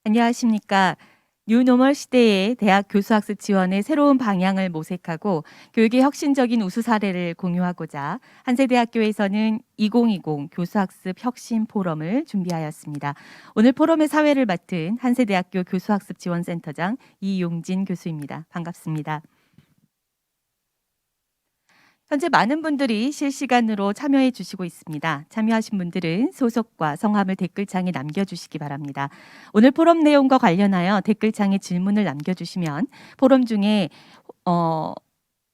안녕하십니까. 뉴노멀 시대의 대학 교수학습 지원의 새로운 방향을 모색하고 교육의 혁신적인 우수 사례를 공유하고자 한세대학교에서는 2020 교수학습 혁신 포럼을 준비하였습니다. 오늘 포럼의 사회를 맡은 한세대학교 교수학습 지원센터장 이용진 교수입니다. 반갑습니다. 현재 많은 분들이 실시간으로 참여해 주시고 있습니다. 참여하신 분들은 소속과 성함을 댓글창에 남겨주시기 바랍니다. 오늘 포럼 내용과 관련하여 댓글창에 질문을 남겨주시면 포럼 중에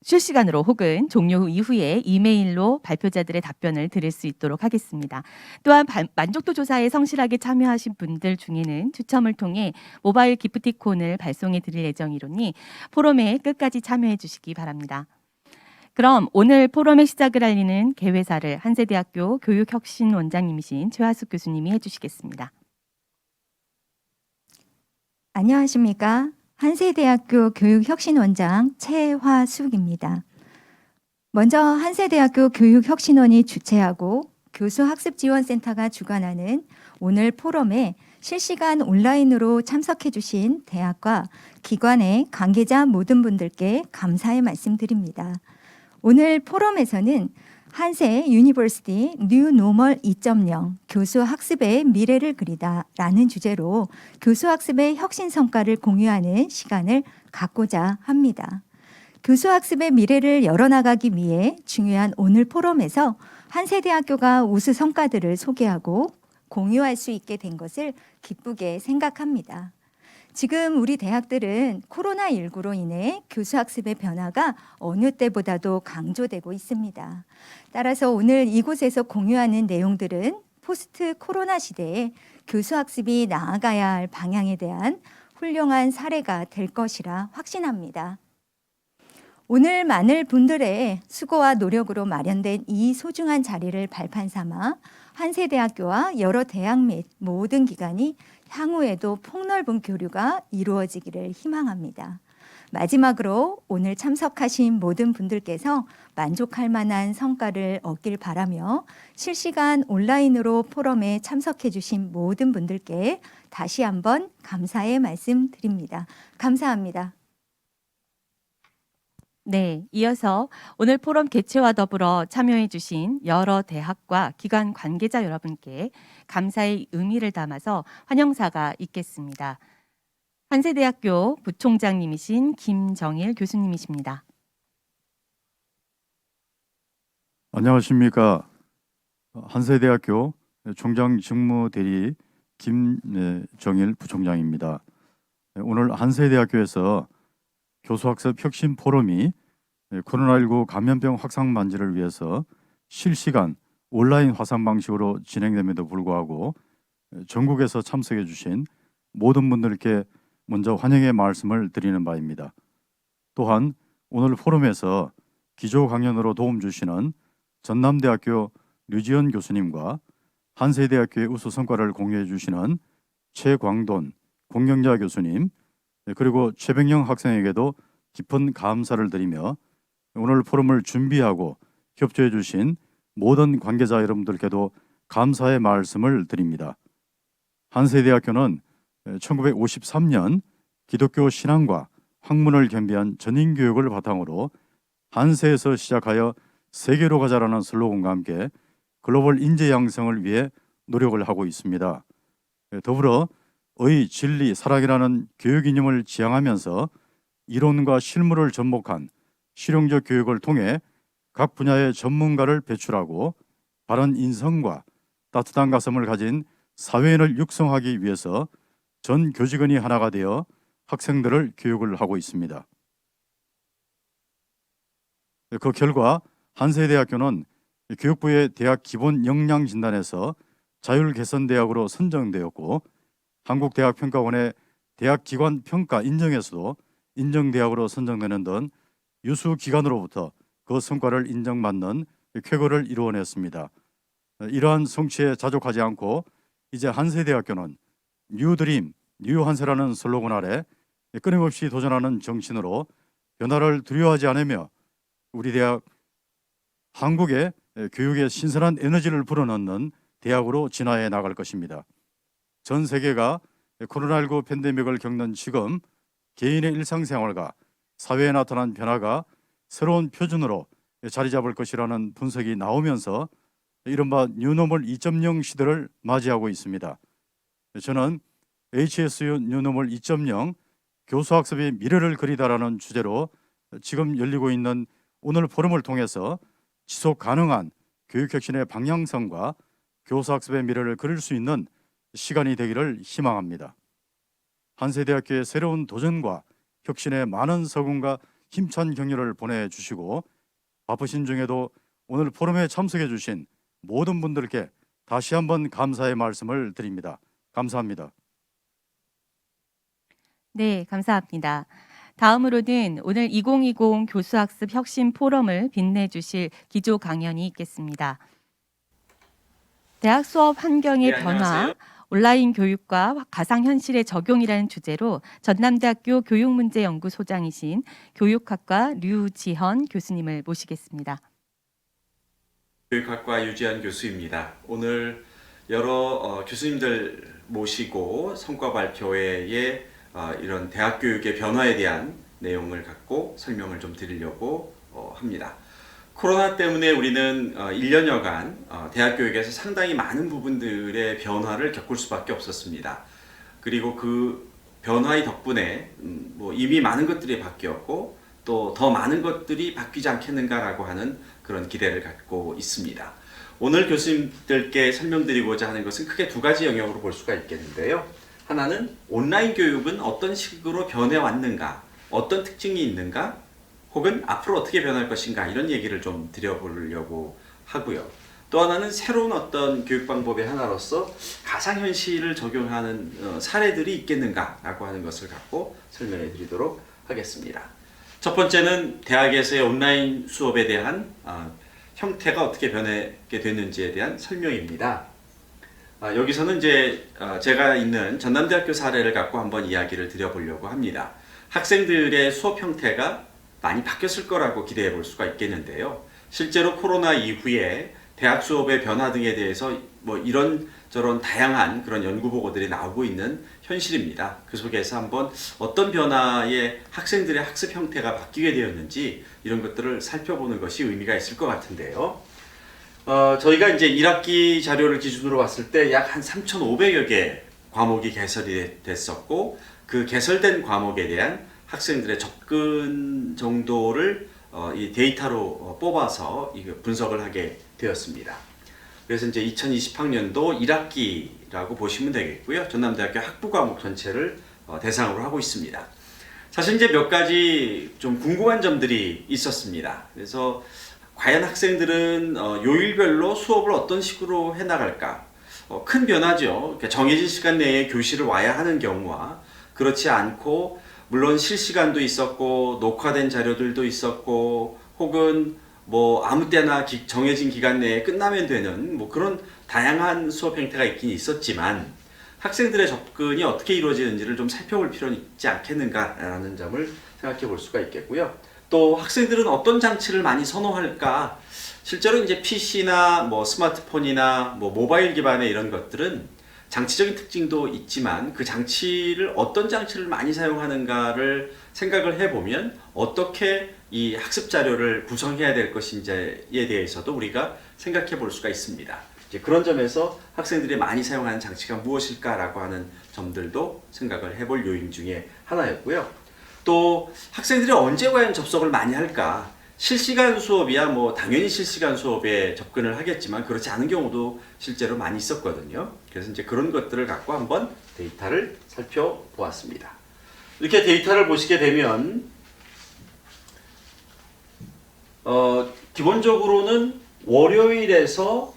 실시간으로 혹은 종료 이후에 이메일로 발표자들의 답변을 드릴 수 있도록 하겠습니다. 또한 만족도 조사에 성실하게 참여하신 분들 중에는 추첨을 통해 모바일 기프티콘을 발송해 드릴 예정이로니 포럼에 끝까지 참여해 주시기 바랍니다. 그럼 오늘 포럼의 시작을 알리는 개회사를 한세대학교 교육혁신원장님이신 최화숙 교수님이 해주시겠습니다. 안녕하십니까. 한세대학교 교육혁신원장 최화숙입니다. 먼저 한세대학교 교육혁신원이 주최하고 교수학습지원센터가 주관하는 오늘 포럼에 실시간 온라인으로 참석해 주신 대학과 기관의 관계자 모든 분들께 감사의 말씀드립니다. 오늘 포럼에서는 한세 유니버시티 뉴 노멀 2.0 교수 학습의 미래를 그리다 라는 주제로 교수 학습의 혁신 성과를 공유하는 시간을 갖고자 합니다. 교수 학습의 미래를 열어나가기 위해 중요한 오늘 포럼에서 한세대학교가 우수 성과들을 소개하고 공유할 수 있게 된 것을 기쁘게 생각합니다. 지금 우리 대학들은 코로나19로 인해 교수학습의 변화가 어느 때보다도 강조되고 있습니다. 따라서 오늘 이곳에서 공유하는 내용들은 포스트 코로나 시대에 교수학습이 나아가야 할 방향에 대한 훌륭한 사례가 될 것이라 확신합니다. 오늘 많은 분들의 수고와 노력으로 마련된 이 소중한 자리를 발판 삼아 한세대학교와 여러 대학 및 모든 기관이 향후에도 폭넓은 교류가 이루어지기를 희망합니다. 마지막으로 오늘 참석하신 모든 분들께서 만족할 만한 성과를 얻길 바라며 실시간 온라인으로 포럼에 참석해 주신 모든 분들께 다시 한번 감사의 말씀 드립니다. 감사합니다. 네, 이어서 오늘 포럼 개최와 더불어 참여해 주신 여러 대학과 기관 관계자 여러분께 감사의 의미를 담아서 환영사가 있겠습니다. 한세대학교 부총장님이신 김정일 교수님이십니다. 안녕하십니까. 한세대학교 총장 직무대리 김정일 부총장입니다. 오늘 한세대학교에서 교수학습 혁신 포럼이 코로나19 감염병 확산 방지를 위해서 실시간 온라인 화상 방식으로 진행됨에도 불구하고 전국에서 참석해 주신 모든 분들께 먼저 환영의 말씀을 드리는 바입니다. 또한 오늘 포럼에서 기조 강연으로 도움 주시는 전남대학교 류지연 교수님과 한세대학교의 우수 성과를 공유해 주시는 최광돈 공경자 교수님, 그리고 최병영 학생에게도 깊은 감사를 드리며 오늘 포럼을 준비하고 협조해 주신 모든 관계자 여러분들께도 감사의 말씀을 드립니다. 한세대학교는 1953년 기독교 신앙과 학문을 겸비한 전인교육을 바탕으로 한세에서 시작하여 세계로 가자라는 슬로건과 함께 글로벌 인재 양성을 위해 노력을 하고 있습니다. 더불어 의, 진리, 사랑이라는 교육 이념을 지향하면서 이론과 실무를 접목한 실용적 교육을 통해 각 분야의 전문가를 배출하고 바른 인성과 따뜻한 가슴을 가진 사회인을 육성하기 위해서 전 교직원이 하나가 되어 학생들을 교육을 하고 있습니다. 그 결과 한세대학교는 교육부의 대학 기본 역량 진단에서 자율개선대학으로 선정되었고 한국대학평가원의 대학기관 평가 인정에서도 인정대학으로 선정되는 등 유수 기관으로부터 그 성과를 인정받는 쾌거를 이루어냈습니다. 이러한 성취에 자족하지 않고 이제 한세대학교는 뉴드림, 뉴한세라는 슬로건 아래 끊임없이 도전하는 정신으로 변화를 두려워하지 않으며 우리 대학 한국의 교육에 신선한 에너지를 불어넣는 대학으로 진화해 나갈 것입니다. 전 세계가 코로나19 팬데믹을 겪는 지금 개인의 일상생활과 사회에 나타난 변화가 새로운 표준으로 자리 잡을 것이라는 분석이 나오면서 이른바 뉴노멀 2.0 시대를 맞이하고 있습니다. 저는 HSU 뉴노멀 2.0 교수학습의 미래를 그리다라는 주제로 지금 열리고 있는 오늘 포럼을 통해서 지속 가능한 교육혁신의 방향성과 교수학습의 미래를 그릴 수 있는 시간이 되기를 희망합니다. 한세대학교의 새로운 도전과 혁신에 많은 서군과 힘찬 격려를 보내주시고 바쁘신 중에도 오늘 포럼에 참석해 주신 모든 분들께 다시 한번 감사의 말씀을 드립니다. 감사합니다. 네, 감사합니다. 다음으로는 오늘 2020 교수학습 혁신 포럼을 빛내주실 기조 강연이 있겠습니다. 대학 수업 환경의 변화, 안녕하세요. 온라인 교육과 가상현실의 적용이라는 주제로 전남대학교 교육문제연구소장이신 교육학과 류지현 교수님을 모시겠습니다. 교육학과 유지한 교수입니다. 오늘 여러 교수님들 모시고 성과 발표회에 이런 대학 교육의 변화에 대한 내용을 갖고 설명을 좀 드리려고 합니다. 코로나 때문에 우리는 1년여간 대학 교육에서 상당히 많은 부분들의 변화를 겪을 수밖에 없었습니다. 그리고 그 변화의 덕분에 뭐 이미 많은 것들이 바뀌었고 또 더 많은 것들이 바뀌지 않겠는가라고 하는 그런 기대를 갖고 있습니다. 오늘 교수님들께 설명드리고자 하는 것은 크게 두 가지 영역으로 볼 수가 있겠는데요. 하나는 온라인 교육은 어떤 식으로 변해왔는가, 어떤 특징이 있는가, 혹은 앞으로 어떻게 변할 것인가 이런 얘기를 좀 드려보려고 하고요. 또 하나는 새로운 어떤 교육 방법의 하나로서 가상현실을 적용하는 사례들이 있겠는가라고 하는 것을 갖고 설명해 드리도록 하겠습니다. 첫 번째는 대학에서의 온라인 수업에 대한 형태가 어떻게 변하게 됐는지에 대한 설명입니다. 여기서는 이제 제가 있는 전남대학교 사례를 갖고 한번 이야기를 드려보려고 합니다. 학생들의 수업 형태가 많이 바뀌었을 거라고 기대해 볼 수가 있겠는데요. 실제로 코로나 이후에 대학 수업의 변화 등에 대해서 뭐 이런저런 다양한 그런 연구 보고들이 나오고 있는 현실입니다. 그 속에서 한번 어떤 변화에 학생들의 학습 형태가 바뀌게 되었는지 이런 것들을 살펴보는 것이 의미가 있을 것 같은데요. 저희가 이제 1학기 자료를 기준으로 봤을 때 약 한 3,500여 개 과목이 개설이 됐었고 그 개설된 과목에 대한 학생들의 접근 정도를 이 데이터로 뽑아서 분석을 하게 되었습니다. 그래서 이제 2020학년도 1학기라고 보시면 되겠고요. 전남대학교 학부 과목 전체를 대상으로 하고 있습니다. 사실 이제 몇 가지 좀 궁금한 점들이 있었습니다. 그래서 과연 학생들은 요일별로 수업을 어떤 식으로 해나갈까? 큰 변화죠. 정해진 시간 내에 교실을 와야 하는 경우와 그렇지 않고 물론 실시간도 있었고 녹화된 자료들도 있었고 혹은 뭐 아무 때나 정해진 기간 내에 끝나면 되는 뭐 그런 다양한 수업 형태가 있긴 있었지만 학생들의 접근이 어떻게 이루어지는지를 좀 살펴볼 필요는 있지 않겠는가라는 점을 생각해 볼 수가 있겠고요. 또 학생들은 어떤 장치를 많이 선호할까? 실제로 이제 PC나 뭐 스마트폰이나 뭐 모바일 기반의 이런 것들은 장치적인 특징도 있지만 그 장치를 어떤 장치를 많이 사용하는가를 생각을 해보면 어떻게 이 학습 자료를 구성해야 될 것인지에 대해서도 우리가 생각해 볼 수가 있습니다. 이제 그런 점에서 학생들이 많이 사용하는 장치가 무엇일까라고 하는 점들도 생각을 해볼 요인 중에 하나였고요. 또 학생들이 언제 과연 접속을 많이 할까? 실시간 수업이야 뭐 당연히 실시간 수업에 접근을 하겠지만 그렇지 않은 경우도 실제로 많이 있었거든요. 그래서 이제 그런 것들을 갖고 한번 데이터를 살펴보았습니다. 이렇게 데이터를 보시게 되면 기본적으로는 월요일에서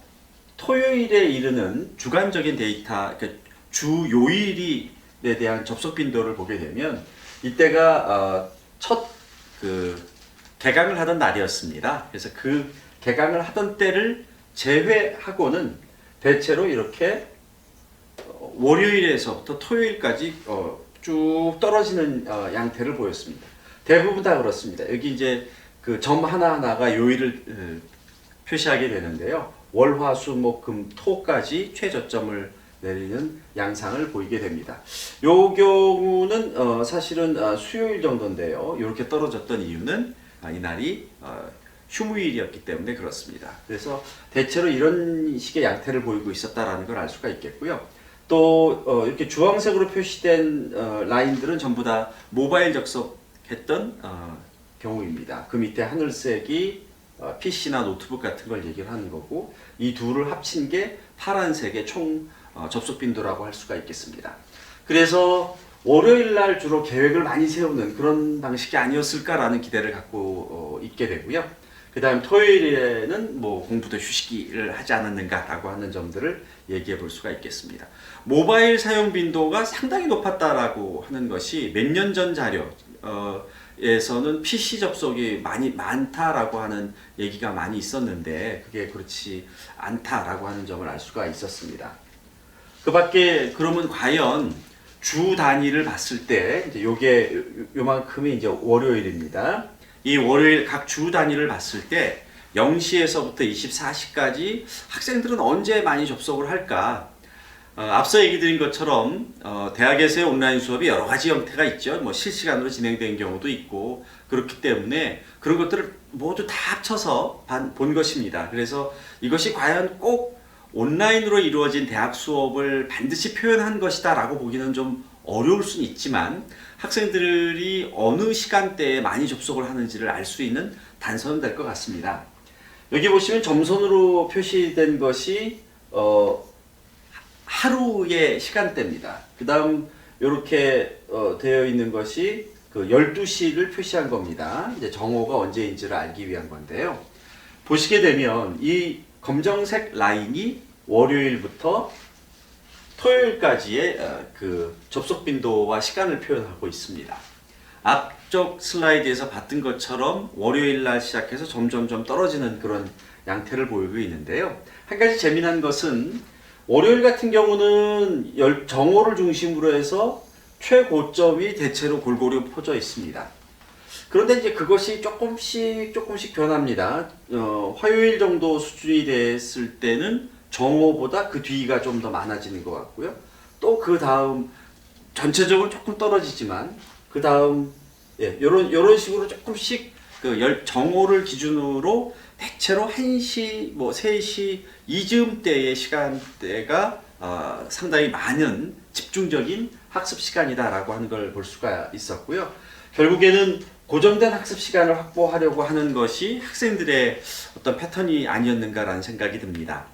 토요일에 이르는 주간적인 데이터, 그러니까 주 요일에 대한 접속 빈도를 보게 되면 이때가 첫 개강을 하던 날이었습니다. 그래서 그 개강을 하던 때를 제외하고는 대체로 이렇게 월요일에서부터 토요일까지 쭉 떨어지는 양태를 보였습니다. 대부분 다 그렇습니다. 여기 이제 그 점 하나하나가 요일을 표시하게 되는데요. 월, 화, 수, 목, 금, 토까지 최저점을 내리는 양상을 보이게 됩니다. 요 경우는 사실은 수요일 정도인데요. 이렇게 떨어졌던 이유는 이날이 휴무일이었기 때문에 그렇습니다. 그래서 대체로 이런 식의 양태를 보이고 있었다라는 걸 알 수가 있겠고요. 또 이렇게 주황색으로 표시된 라인들은 전부 다 모바일 접속했던 경우입니다. 그 밑에 하늘색이 PC나 노트북 같은 걸 얘기를 하는 거고, 이 둘을 합친 게 파란색의 총 접속 빈도라고 할 수가 있겠습니다. 그래서 월요일 날 주로 계획을 많이 세우는 그런 방식이 아니었을까라는 기대를 갖고 있게 되고요. 그 다음 토요일에는 뭐 공부도 휴식을 하지 않았는가라고 하는 점들을 얘기해 볼 수가 있겠습니다. 모바일 사용 빈도가 상당히 높았다라고 하는 것이 몇 년 전 자료에서는 PC 접속이 많다라고 하는 얘기가 많이 있었는데 그게 그렇지 않다라고 하는 점을 알 수가 있었습니다. 그 밖에 그러면 과연 주 단위를 봤을 때 이제 요게 요만큼이 이제 월요일입니다. 이 월요일 각 주 단위를 봤을 때 0시에서부터 24시까지 학생들은 언제 많이 접속을 할까? 앞서 얘기 드린 것처럼 대학에서의 온라인 수업이 여러 가지 형태가 있죠. 뭐 실시간으로 진행된 경우도 있고 그렇기 때문에 그런 것들을 모두 다 합쳐서 본 것입니다. 그래서 이것이 과연 꼭 온라인으로 이루어진 대학 수업을 반드시 표현한 것이다 라고 보기는 좀 어려울 수는 있지만 학생들이 어느 시간대에 많이 접속을 하는지를 알 수 있는 단서는 될 것 같습니다. 여기 보시면 점선으로 표시된 것이 하루의 시간대입니다. 그 다음 이렇게 되어 있는 것이 그 12시를 표시한 겁니다. 이제 정오가 언제인지를 알기 위한 건데요. 보시게 되면 이 검정색 라인이 월요일부터 토요일까지의 그 접속 빈도와 시간을 표현하고 있습니다. 앞쪽 슬라이드에서 봤던 것처럼 월요일 날 시작해서 점점점 떨어지는 그런 양태를 보이고 있는데요. 한 가지 재미난 것은 월요일 같은 경우는 정오를 중심으로 해서 최고점이 대체로 골고루 퍼져 있습니다. 그런데 이제 그것이 조금씩 변합니다. 화요일 정도 수준이 됐을 때는 정오보다 그 뒤가 좀 더 많아지는 것 같고요. 또 그 다음 전체적으로 조금 떨어지지만 그 다음 이런 식으로 조금씩 그 정오를 기준으로 대체로 1시, 뭐 3시 이즈음대의 시간대가 상당히 많은 집중적인 학습 시간이다라고 하는 걸 볼 수가 있었고요. 결국에는 고정된 학습 시간을 확보하려고 하는 것이 학생들의 어떤 패턴이 아니었는가라는 생각이 듭니다.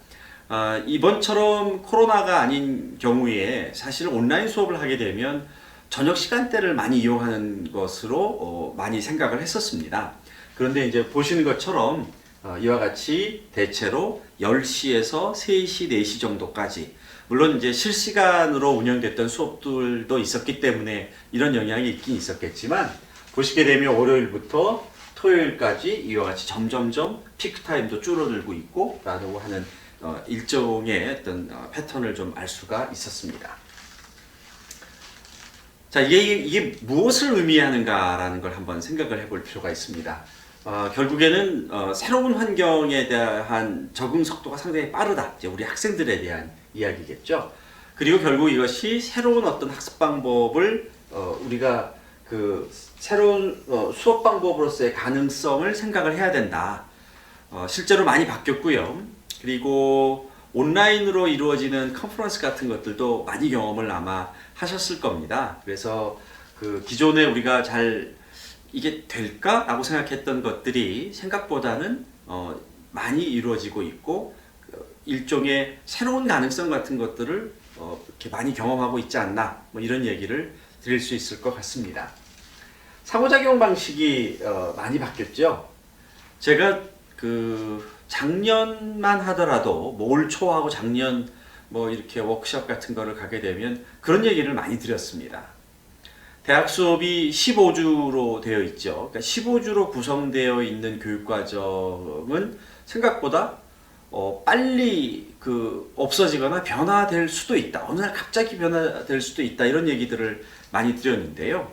이번처럼 코로나가 아닌 경우에 사실 온라인 수업을 하게 되면 저녁 시간대를 많이 이용하는 것으로 많이 생각을 했었습니다. 그런데 이제 보시는 것처럼 이와 같이 대체로 10시에서 3시, 4시 정도까지, 물론 이제 실시간으로 운영됐던 수업들도 있었기 때문에 이런 영향이 있긴 있었겠지만 보시게 되면 월요일부터 토요일까지 이와 같이 점점점 피크 타임도 줄어들고 있고 라고 하는 일종의 어떤 패턴을 좀 알 수가 있었습니다. 자, 이게 무엇을 의미하는가라는 걸 한번 생각을 해볼 필요가 있습니다. 결국에는 새로운 환경에 대한 적응 속도가 상당히 빠르다. 이제 우리 학생들에 대한 이야기겠죠. 그리고 결국 이것이 새로운 어떤 학습 방법을 우리가 그 새로운 수업 방법으로서의 가능성을 생각을 해야 된다. 실제로 많이 바뀌었고요. 그리고 온라인으로 이루어지는 컨퍼런스 같은 것들도 많이 경험을 아마 하셨을 겁니다. 그래서 그 기존에 우리가 잘 이게 될까? 라고 생각했던 것들이 생각보다는 많이 이루어지고 있고 일종의 새로운 가능성 같은 것들을 이렇게 많이 경험하고 있지 않나, 뭐 이런 얘기를 드릴 수 있을 것 같습니다. 상호작용 방식이 많이 바뀌었죠. 제가 그 작년만 하더라도 뭐 올 초하고 작년 뭐 이렇게 워크숍 같은 거를 가게 되면 그런 얘기를 많이 드렸습니다. 대학 수업이 15주로 되어 있죠. 그러니까 15주로 구성되어 있는 교육과정은 생각보다 빨리 없어지거나 변화될 수도 있다. 어느 날 갑자기 변화될 수도 있다. 이런 얘기들을 많이 드렸는데요.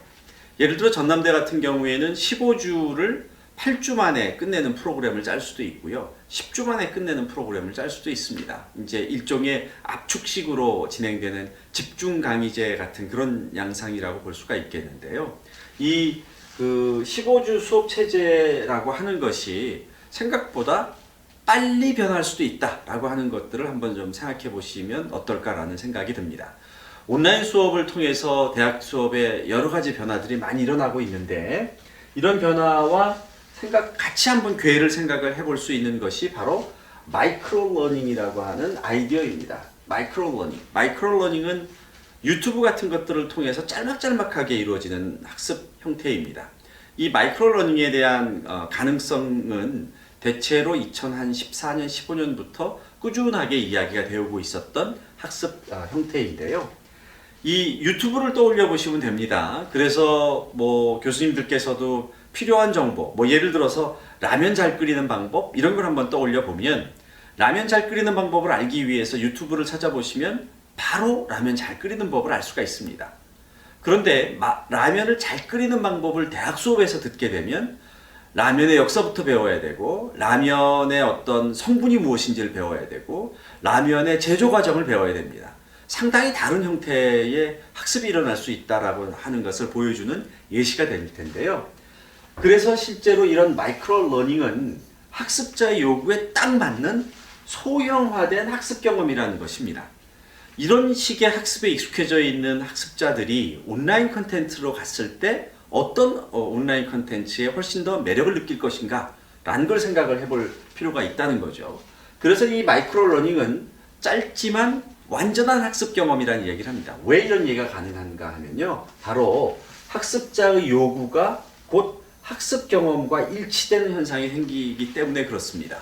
예를 들어 전남대 같은 경우에는 15주를 8주 만에 끝내는 프로그램을 짤 수도 있고요. 10주 만에 끝내는 프로그램을 짤 수도 있습니다. 이제 일종의 압축식으로 진행되는 집중 강의제 같은 그런 양상이라고 볼 수가 있겠는데요. 이 15주 수업 체제라고 하는 것이 생각보다 빨리 변할 수도 있다라고 하는 것들을 한번 좀 생각해 보시면 어떨까라는 생각이 듭니다. 온라인 수업을 통해서 대학 수업에 여러 가지 변화들이 많이 일어나고 있는데 이런 변화와 같이 한번 생각을 해볼 수 있는 것이 바로 마이크로 러닝이라고 하는 아이디어입니다. 마이크로 러닝은 유튜브 같은 것들을 통해서 짤막짤막하게 이루어지는 학습 형태입니다. 이 마이크로 러닝에 대한 가능성은 대체로 2014년, 15년부터 꾸준하게 이야기가 되고 있었던 학습 형태인데요. 이 유튜브를 떠올려 보시면 됩니다. 그래서 교수님들께서도 필요한 정보, 예를 들어서 라면 잘 끓이는 방법 이런 걸 한번 떠올려 보면 라면 잘 끓이는 방법을 알기 위해서 유튜브를 찾아보시면 바로 라면 잘 끓이는 법을 알 수가 있습니다. 그런데 라면을 잘 끓이는 방법을 대학 수업에서 듣게 되면 라면의 역사부터 배워야 되고 라면의 어떤 성분이 무엇인지를 배워야 되고 라면의 제조 과정을 배워야 됩니다. 상당히 다른 형태의 학습이 일어날 수 있다라고 하는 것을 보여주는 예시가 될 텐데요. 그래서 실제로 이런 마이크로 러닝은 학습자의 요구에 딱 맞는 소형화된 학습 경험이라는 것입니다. 이런 식의 학습에 익숙해져 있는 학습자들이 온라인 컨텐츠로 갔을 때 어떤 온라인 컨텐츠에 훨씬 더 매력을 느낄 것인가 라는 걸 생각을 해볼 필요가 있다는 거죠. 그래서 이 마이크로 러닝은 짧지만 완전한 학습 경험이라는 얘기를 합니다. 왜 이런 얘기가 가능한가 하면요. 바로 학습자의 요구가 곧 학습 경험과 일치되는 현상이 생기기 때문에 그렇습니다.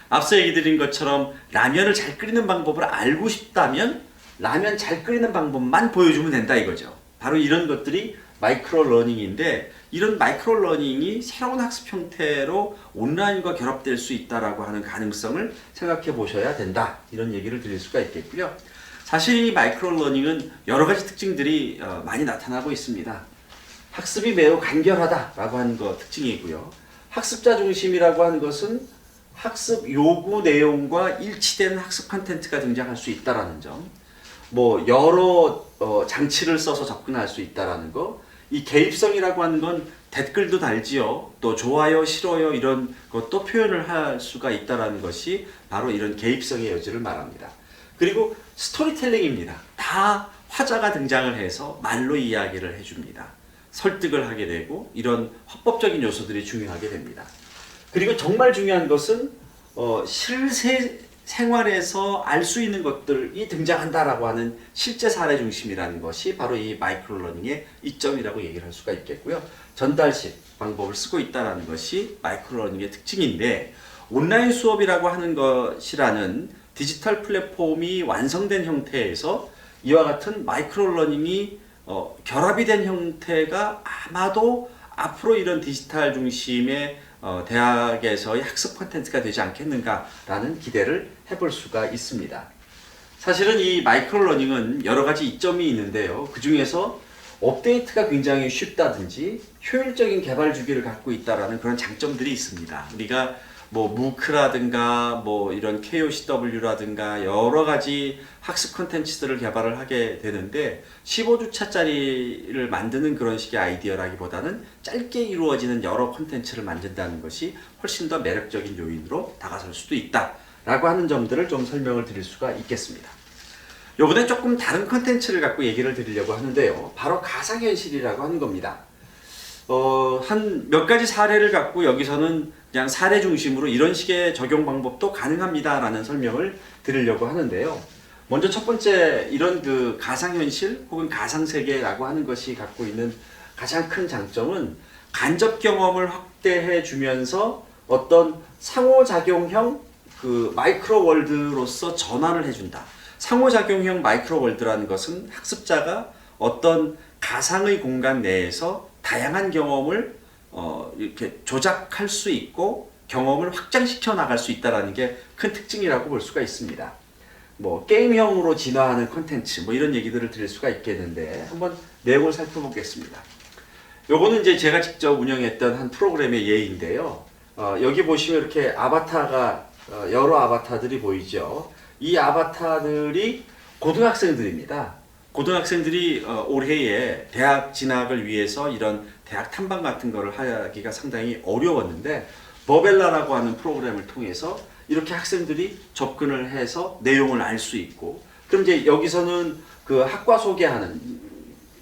앞서 얘기 드린 것처럼 라면을 잘 끓이는 방법을 알고 싶다면 라면 잘 끓이는 방법만 보여주면 된다 이거죠. 바로 이런 것들이 마이크로 러닝인데 이런 마이크로 러닝이 새로운 학습 형태로 온라인과 결합될 수 있다라고 하는 가능성을 생각해 보셔야 된다. 이런 얘기를 드릴 수가 있겠고요. 사실 이 마이크로 러닝은 여러 가지 특징들이 많이 나타나고 있습니다. 학습이 매우 간결하다라고 하는 것 특징이고요. 학습자 중심이라고 하는 것은 학습 요구 내용과 일치되는 학습 콘텐츠가 등장할 수 있다라는 점, 여러 장치를 써서 접근할 수 있다라는 거, 이 개입성이라고 하는 건 댓글도 달지요, 또 좋아요, 싫어요 이런 것도 표현을 할 수가 있다라는 것이 바로 이런 개입성의 여지를 말합니다. 그리고 스토리텔링입니다. 다 화자가 등장을 해서 말로 이야기를 해줍니다. 설득을 하게 되고 이런 화법적인 요소들이 중요하게 됩니다. 그리고 정말 중요한 것은 실제 생활에서 알 수 있는 것들이 등장한다라고 하는 실제 사례 중심이라는 것이 바로 이 마이크로 러닝의 이점이라고 얘기를 할 수가 있겠고요. 전달식 방법을 쓰고 있다는 것이 마이크로 러닝의 특징인데 온라인 수업이라고 하는 것이라는 디지털 플랫폼이 완성된 형태에서 이와 같은 마이크로 러닝이 결합이 된 형태가 아마도 앞으로 이런 디지털 중심의 대학에서의 학습 콘텐츠가 되지 않겠는가라는 기대를 해볼 수가 있습니다. 사실은 이 마이크로 러닝은 여러 가지 이점이 있는데요. 그 중에서 업데이트가 굉장히 쉽다든지 효율적인 개발 주기를 갖고 있다라는 그런 장점들이 있습니다. 우리가 무크라든가 이런 KOCW라든가 여러 가지 학습 콘텐츠들을 개발을 하게 되는데 15주차짜리를 만드는 그런 식의 아이디어라기보다는 짧게 이루어지는 여러 콘텐츠를 만든다는 것이 훨씬 더 매력적인 요인으로 다가설 수도 있다라고 하는 점들을 좀 설명을 드릴 수가 있겠습니다. 이번에 조금 다른 콘텐츠를 갖고 얘기를 드리려고 하는데요. 바로 가상현실이라고 하는 겁니다. 한 몇 가지 사례를 갖고 여기서는 그냥 사례 중심으로 이런 식의 적용 방법도 가능합니다라는 설명을 드리려고 하는데요. 먼저 첫 번째 이런 가상현실 혹은 가상세계라고 하는 것이 갖고 있는 가장 큰 장점은 간접 경험을 확대해 주면서 어떤 상호작용형 마이크로 월드로서 전환을 해준다. 상호작용형 마이크로 월드라는 것은 학습자가 어떤 가상의 공간 내에서 다양한 경험을 이렇게 조작할 수 있고 경험을 확장시켜 나갈 수 있다는 게 큰 특징이라고 볼 수가 있습니다. 뭐 게임형으로 진화하는 콘텐츠 뭐 이런 얘기들을 드릴 수가 있겠는데 한번 내용을 살펴보겠습니다. 요거는 이제 제가 직접 운영했던 한 프로그램의 예인데요. 여기 보시면 이렇게 아바타가 여러 아바타들이 보이죠. 이 아바타들이 고등학생들입니다. 고등학생들이 올해에 대학 진학을 위해서 이런 대학 탐방 같은 거를 하기가 상당히 어려웠는데 버벨라라고 하는 프로그램을 통해서 이렇게 학생들이 접근을 해서 내용을 알 수 있고, 그럼 이제 여기서는 그 학과 소개하는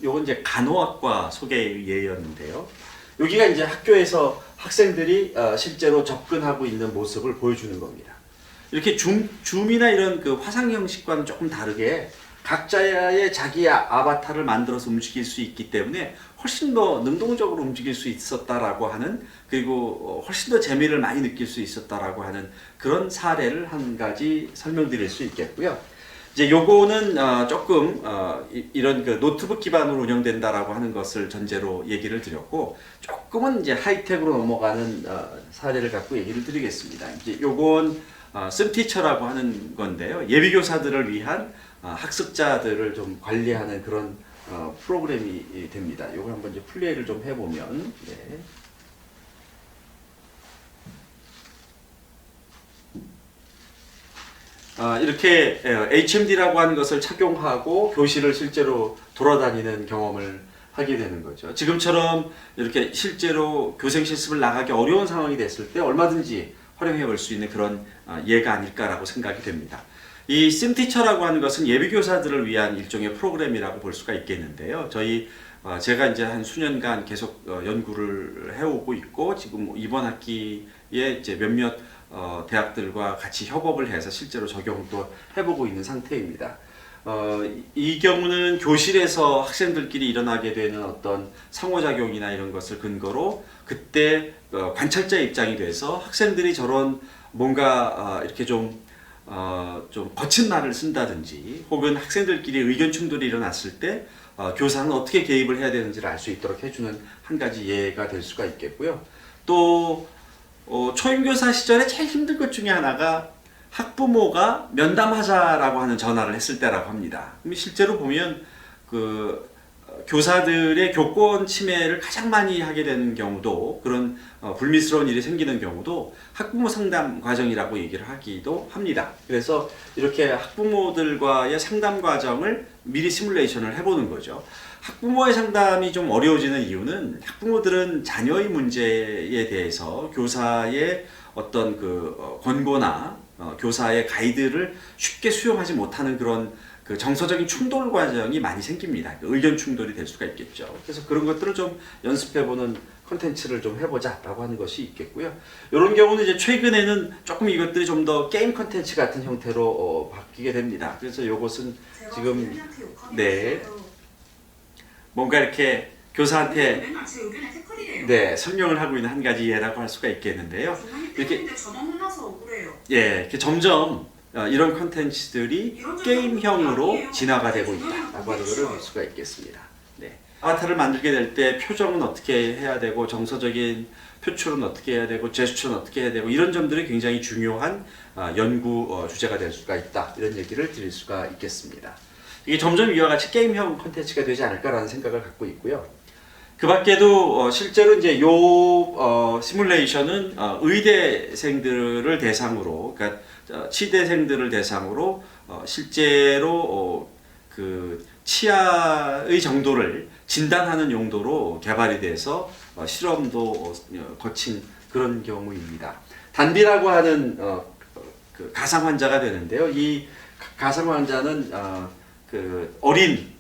요건 이제 간호학과 소개 예였는데요. 여기가 이제 학교에서 학생들이 실제로 접근하고 있는 모습을 보여주는 겁니다. 이렇게 줌이나 이런 그 화상 형식과는 조금 다르게 각자의 자기 아바타를 만들어서 움직일 수 있기 때문에 훨씬 더 능동적으로 움직일 수 있었다라고 하는, 그리고 훨씬 더 재미를 많이 느낄 수 있었다라고 하는 그런 사례를 한 가지 설명드릴 수 있겠고요. 이제 요거는 조금 이런 그 노트북 기반으로 운영된다라고 하는 것을 전제로 얘기를 드렸고, 조금은 이제 하이텍으로 넘어가는 사례를 갖고 얘기를 드리겠습니다. 이제 요건 씀티처라고 하는 건데요. 예비교사들을 위한 학습자들을 좀 관리하는 그런 프로그램이 됩니다. 요걸 한번 이제 플레이를 좀 해보면, 네. 이렇게 HMD라고 하는 것을 착용하고 교실을 실제로 돌아다니는 경험을 하게 되는 거죠. 지금처럼 이렇게 실제로 교생 실습을 나가기 어려운 상황이 됐을 때 얼마든지 활용해 볼 수 있는 그런 예가 아닐까라고 생각이 됩니다. 이 씀티처라고 하는 것은 예비교사들을 위한 일종의 프로그램이라고 볼 수가 있겠는데요. 제가 이제 한 수년간 계속 연구를 해오고 있고, 지금 이번 학기에 이제 몇몇 대학들과 같이 협업을 해서 실제로 적용도 해보고 있는 상태입니다. 이 경우는 교실에서 학생들끼리 일어나게 되는 어떤 상호작용이나 이런 것을 근거로 그때 관찰자 입장이 돼서 학생들이 저런 뭔가 이렇게 좀 거친 말을 쓴다든지 혹은 학생들끼리 의견 충돌이 일어났을 때 교사는 어떻게 개입을 해야 되는지를 알 수 있도록 해주는 한 가지 예가 될 수가 있겠고요. 또 초임교사 시절에 제일 힘든 것 중에 하나가 학부모가 면담하자라고 하는 전화를 했을 때라고 합니다. 실제로 보면 그 교사들의 교권 침해를 가장 많이 하게 되는 경우도, 그런 불미스러운 일이 생기는 경우도 학부모 상담 과정이라고 얘기를 하기도 합니다. 그래서 이렇게 학부모들과의 상담 과정을 미리 시뮬레이션을 해보는 거죠. 학부모의 상담이 좀 어려워지는 이유는 학부모들은 자녀의 문제에 대해서 교사의 어떤 그 권고나 교사의 가이드를 쉽게 수용하지 못하는 그런 그 정서적인 충돌 과정이 많이 생깁니다. 의견 충돌이 될 수가 있겠죠. 그래서 그런 것들을 좀 연습해보는 콘텐츠를 좀 해보자라고 하는 것이 있겠고요. 이런 경우는 이제 최근에는 조금 이것들이 좀 더 게임 콘텐츠 같은 형태로 바뀌게 됩니다. 그래서 이것은 지금 뭔가 이렇게 교사한테 설명을 하고 있는 한 가지 예라고 할 수가 있겠는데요. 이렇게 이렇게 점점 이런 콘텐츠들이 게임형으로 진화가 되고 있다라고 하는 것을 볼 수가 있겠습니다. 네. 아바타를 만들게 될 때 표정은 어떻게 해야 되고, 정서적인 표출은 어떻게 해야 되고, 제스처는 어떻게 해야 되고, 이런 점들이 굉장히 중요한 연구 주제가 될 수가 있다, 이런 얘기를 드릴 수가 있겠습니다. 이게 점점 이와 같이 게임형 콘텐츠가 되지 않을까라는 생각을 갖고 있고요. 그 밖에도 실제로 이제 시뮬레이션은 의대생들을 대상으로, 그러니까 치대생들을 대상으로 실제로 그 치아의 정도를 진단하는 용도로 개발이 돼서 실험도 거친 그런 경우입니다. 단비라고 하는 그 가상 환자가 되는데요. 이 가상 환자는 그 어린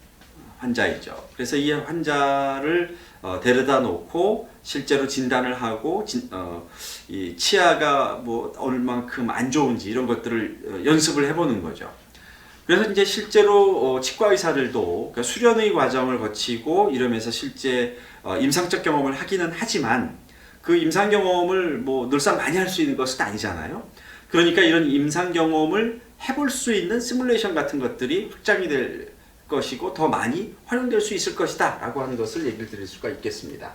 환자이죠. 그래서 이 환자를 데려다 놓고 실제로 진단을 하고 이 치아가 뭐 얼만큼 안 좋은지 이런 것들을 연습을 해보는 거죠. 그래서 이제 실제로 치과 의사들도 그러니까 수련의 과정을 거치고 이러면서 실제 임상적 경험을 하기는 하지만 그 임상 경험을 뭐 늘상 많이 할 수 있는 것은 아니잖아요. 그러니까 이런 임상 경험을 해볼 수 있는 시뮬레이션 같은 것들이 확장이 될 것이고 더 많이 활용될 수 있을 것이다 라고 하는 것을 얘기를 드릴 수가 있겠습니다.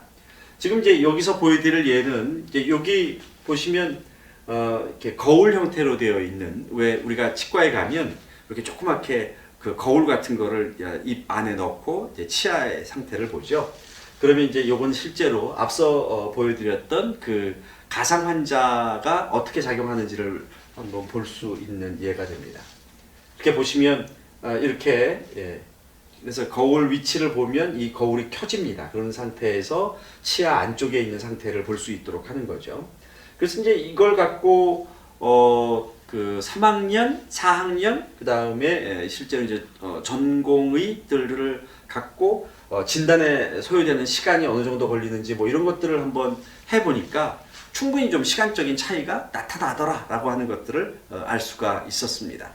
지금 이제 여기서 보여드릴 예는 이제 여기 보시면 이렇게 거울 형태로 되어 있는, 왜 우리가 치과에 가면 이렇게 조그맣게 그 거울 같은 거를 입 안에 넣고 이제 치아의 상태를 보죠. 그러면 이제 이건 실제로 앞서 보여드렸던 그 가상 환자가 어떻게 작용하는지를 한번 볼 수 있는 예가 됩니다. 이렇게 보시면 이렇게, 그래서 거울 위치를 보면 이 거울이 켜집니다. 그런 상태에서 치아 안쪽에 있는 상태를 볼 수 있도록 하는 거죠. 그래서 이제 이걸 갖고 그 3학년, 4학년, 그 다음에 실제로 이제 전공의들을 갖고 진단에 소요되는 시간이 어느 정도 걸리는지 뭐 이런 것들을 한번 해보니까 충분히 좀 시간적인 차이가 나타나더라라고 하는 것들을 알 수가 있었습니다.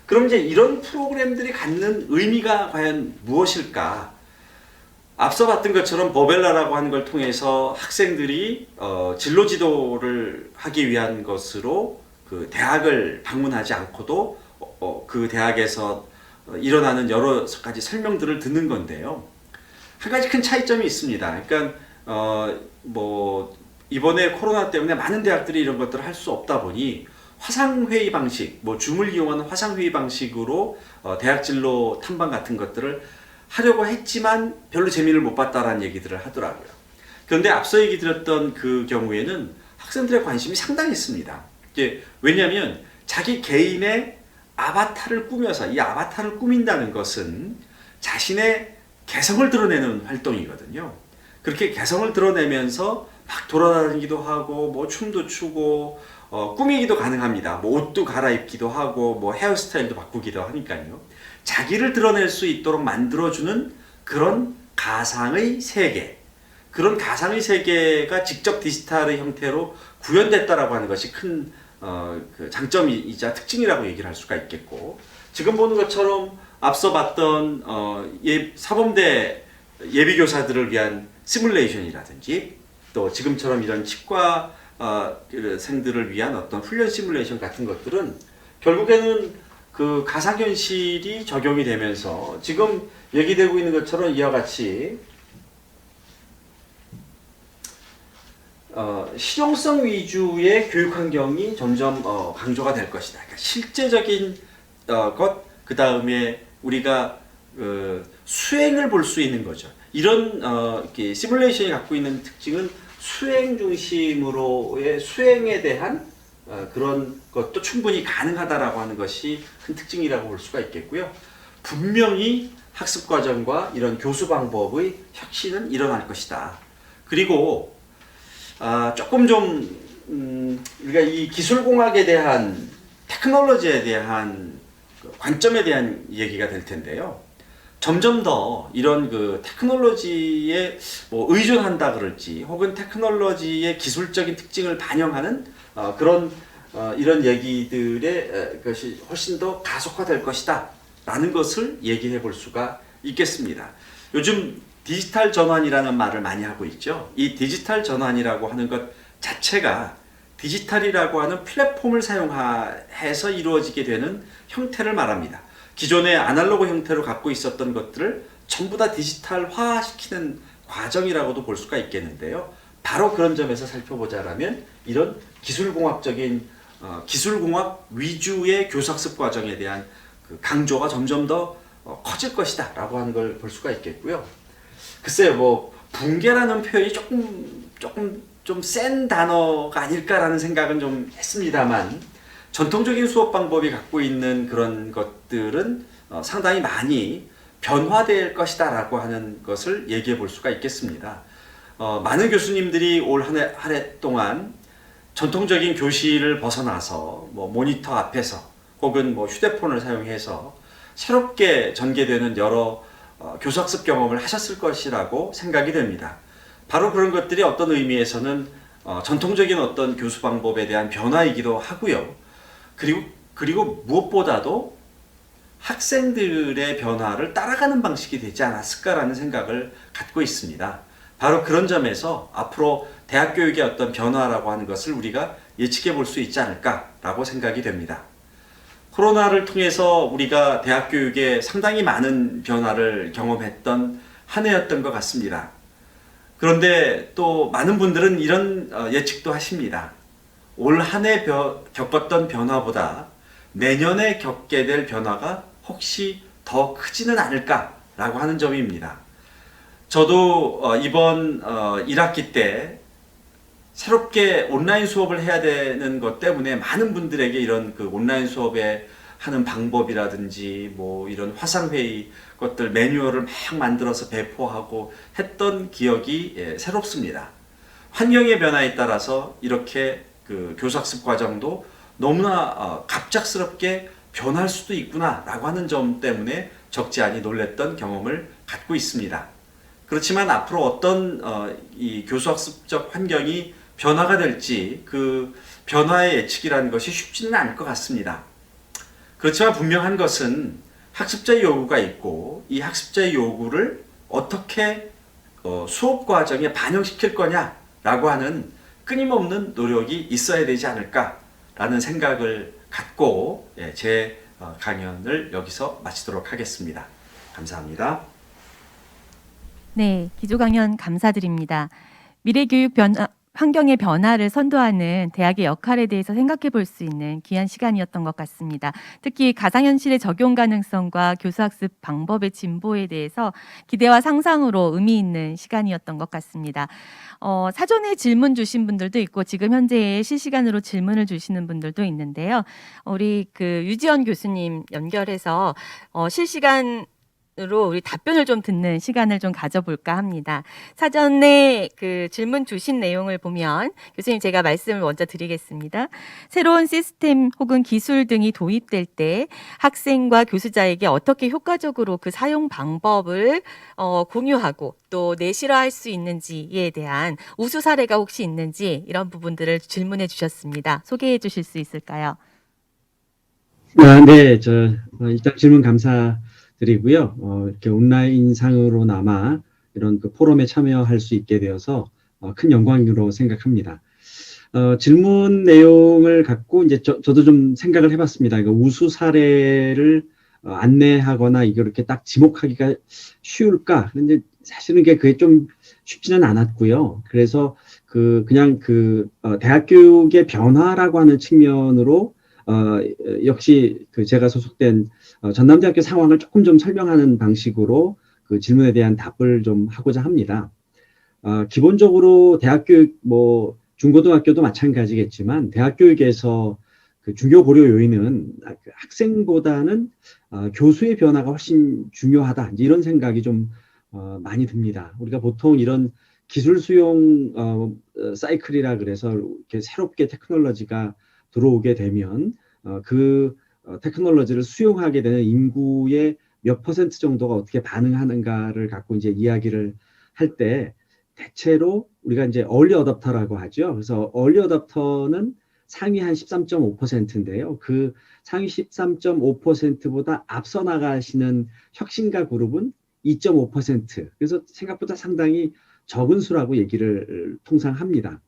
그럼 이제 이런 프로그램들이 갖는 의미가 과연 무엇일까? 앞서 봤던 것처럼 버벨라라고 하는 걸 통해서 학생들이 진로 지도를 하기 위한 것으로 그 대학을 방문하지 않고도 그 대학에서 일어나는 여러 가지 설명들을 듣는 건데요. 한 가지 큰 차이점이 있습니다. 그러니까 뭐 이번에 코로나 때문에 많은 대학들이 이런 것들을 할 수 없다 보니 화상회의 방식, 뭐 줌을 이용하는 화상회의 방식으로 대학 진로 탐방 같은 것들을 하려고 했지만 별로 재미를 못 봤다라는 얘기들을 하더라고요. 그런데 앞서 얘기 드렸던 그 경우에는 학생들의 관심이 상당했습니다. 왜냐하면 자기 개인의 아바타를 꾸며서, 이 아바타를 꾸민다는 것은 자신의 개성을 드러내는 활동이거든요. 그렇게 개성을 드러내면서 막 돌아다니기도 하고 뭐 춤도 추고 꾸미기도 가능합니다. 뭐 옷도 갈아입기도 하고 뭐 헤어스타일도 바꾸기도 하니까요. 자기를 드러낼 수 있도록 만들어주는 그런 가상의 세계, 그런 가상의 세계가 직접 디지털의 형태로 구현됐다라고 하는 것이 큰 그 장점이자 특징이라고 얘기를 할 수가 있겠고, 지금 보는 것처럼 앞서 봤던 사범대 예비교사들을 위한 시뮬레이션이라든지 또 지금처럼 이런 치과 생들을 위한 어떤 훈련 시뮬레이션 같은 것들은 결국에는 그 가상현실이 적용이 되면서 지금 얘기되고 있는 것처럼 이와 같이 실용성 위주의 교육 환경이 점점 강조가 될 것이다. 그러니까 실제적인 것, 그 다음에 우리가 수행을 볼 수 있는 거죠. 이런 이렇게 시뮬레이션이 갖고 있는 특징은 수행 중심으로의 수행에 대한 그런 것도 충분히 가능하다라고 하는 것이 큰 특징이라고 볼 수가 있겠고요. 분명히 학습 과정과 이런 교수 방법의 혁신은 일어날 것이다. 그리고 조금 좀 우리가 이 기술공학에 대한, 테크놀로지에 대한 관점에 대한 얘기가 될 텐데요. 점점 더 이런 그 테크놀로지에 뭐 의존한다 그럴지, 혹은 테크놀로지의 기술적인 특징을 반영하는 그런 이런 얘기들의 것이 훨씬 더 가속화될 것이다 라는 것을 얘기해 볼 수가 있겠습니다. 요즘 디지털 전환이라는 말을 많이 하고 있죠. 이 디지털 전환이라고 하는 것 자체가 디지털이라고 하는 플랫폼을 사용해서 이루어지게 되는 형태를 말합니다. 기존의 아날로그 형태로 갖고 있었던 것들을 전부 다 디지털화 시키는 과정이라고도 볼 수가 있겠는데요. 바로 그런 점에서 살펴보자라면 이런 기술공학적인 기술공학 위주의 교수학습 과정에 대한 그 강조가 점점 더 커질 것이다 라고 하는 걸 볼 수가 있겠고요. 글쎄요, 뭐 붕괴라는 표현이 조금 좀 센 단어가 아닐까라는 생각은 좀 했습니다만, 전통적인 수업 방법이 갖고 있는 그런 것들은 상당히 많이 변화될 것이다 라고 하는 것을 얘기해 볼 수가 있겠습니다. 많은 교수님들이 올 한 해 동안 전통적인 교실을 벗어나서 뭐 모니터 앞에서 혹은 뭐 휴대폰을 사용해서 새롭게 전개되는 여러 교수학습 경험을 하셨을 것이라고 생각이 됩니다. 바로 그런 것들이 어떤 의미에서는 전통적인 어떤 교수 방법에 대한 변화이기도 하고요. 그리고 무엇보다도 학생들의 변화를 따라가는 방식이 되지 않았을까라는 생각을 갖고 있습니다. 바로 그런 점에서 앞으로 대학 교육의 어떤 변화라고 하는 것을 우리가 예측해 볼 수 있지 않을까라고 생각이 됩니다. 코로나를 통해서 우리가 대학 교육에 상당히 많은 변화를 경험했던 한 해였던 것 같습니다. 그런데 또 많은 분들은 이런 예측도 하십니다. 올 한 해 겪었던 변화보다 내년에 겪게 될 변화가 혹시 더 크지는 않을까라고 하는 점입니다. 저도 이번 1학기 때 새롭게 온라인 수업을 해야 되는 것 때문에 많은 분들에게 이런 그 온라인 수업에 하는 방법이라든지 뭐 이런 화상회의 것들 매뉴얼을 막 만들어서 배포하고 했던 기억이 새롭습니다. 환경의 변화에 따라서 이렇게 그 교사학습 과정도 너무나 갑작스럽게 변할 수도 있구나라고 하는 점 때문에 적지 않이 놀랬던 경험을 갖고 있습니다. 그렇지만 앞으로 어떤 이 교수학습적 환경이 변화가 될지 그 변화의 예측이라는 것이 쉽지는 않을 것 같습니다. 그렇지만 분명한 것은 학습자의 요구가 있고 이 학습자의 요구를 어떻게 수업 과정에 반영시킬 거냐라고 하는 끊임없는 노력이 있어야 되지 않을까라는 생각을 갖고 제 강연을 여기서 마치도록 하겠습니다. 감사합니다. 네, 기조 강연 감사드립니다. 미래교육 환경의 변화를 선도하는 대학의 역할에 대해서 생각해 볼 수 있는 귀한 시간이었던 것 같습니다. 특히 가상현실의 적용 가능성과 교수학습 방법의 진보에 대해서 기대와 상상으로 의미 있는 시간이었던 것 같습니다. 사전에 질문 주신 분들도 있고 지금 현재 실시간으로 질문을 주시는 분들도 있는데요. 우리 그 유지연 교수님 연결해서 실시간 으로 우리 답변을 좀 듣는 시간을 좀 가져볼까 합니다. 사전에 그 질문 주신 내용을 보면 교수님 제가 말씀을 먼저 드리겠습니다. 새로운 시스템 혹은 기술 등이 도입될 때 학생과 교수자에게 어떻게 효과적으로 그 사용 방법을 공유하고 또 내실화할 수 있는지에 대한 우수 사례가 혹시 있는지 이런 부분들을 질문해 주셨습니다. 소개해 주실 수 있을까요? 네, 일단 질문 감사드리고요. 이렇게 온라인상으로나마 이런 그 포럼에 참여할 수 있게 되어서 큰 영광으로 생각합니다. 질문 내용을 갖고 이제 저도 좀 생각을 해봤습니다. 그러니까 우수 사례를 안내하거나 이걸 이렇게 딱 지목하기가 쉬울까? 근데 사실은 그게 좀 쉽지는 않았고요. 그래서 그냥 대학 교육의 변화라고 하는 측면으로 역시 제가 소속된 전남대학교 상황을 조금 좀 설명하는 방식으로 그 질문에 대한 답을 좀 하고자 합니다. 기본적으로 대학 교육, 중고등학교도 마찬가지겠지만 대학 교육에서 그 중요 고려 요인은 학생보다는 교수의 변화가 훨씬 중요하다. 이런 생각이 좀 많이 듭니다. 우리가 보통 이런 기술 수용 사이클이라 그래서 이렇게 새롭게 테크놀로지가 들어오게 되면 테크놀로지를 수용하게 되는 인구의 몇 퍼센트 정도가 어떻게 반응하는가를 갖고 이제 이야기를 할 때 대체로 우리가 이제 early adopter라고 하죠. 그래서 early adopter는 상위 한 13.5%인데요. 그 상위 13.5%보다 앞서 나가시는 혁신가 그룹은 2.5%. 그래서 생각보다 상당히 적은 수라고 얘기를 통상 합니다.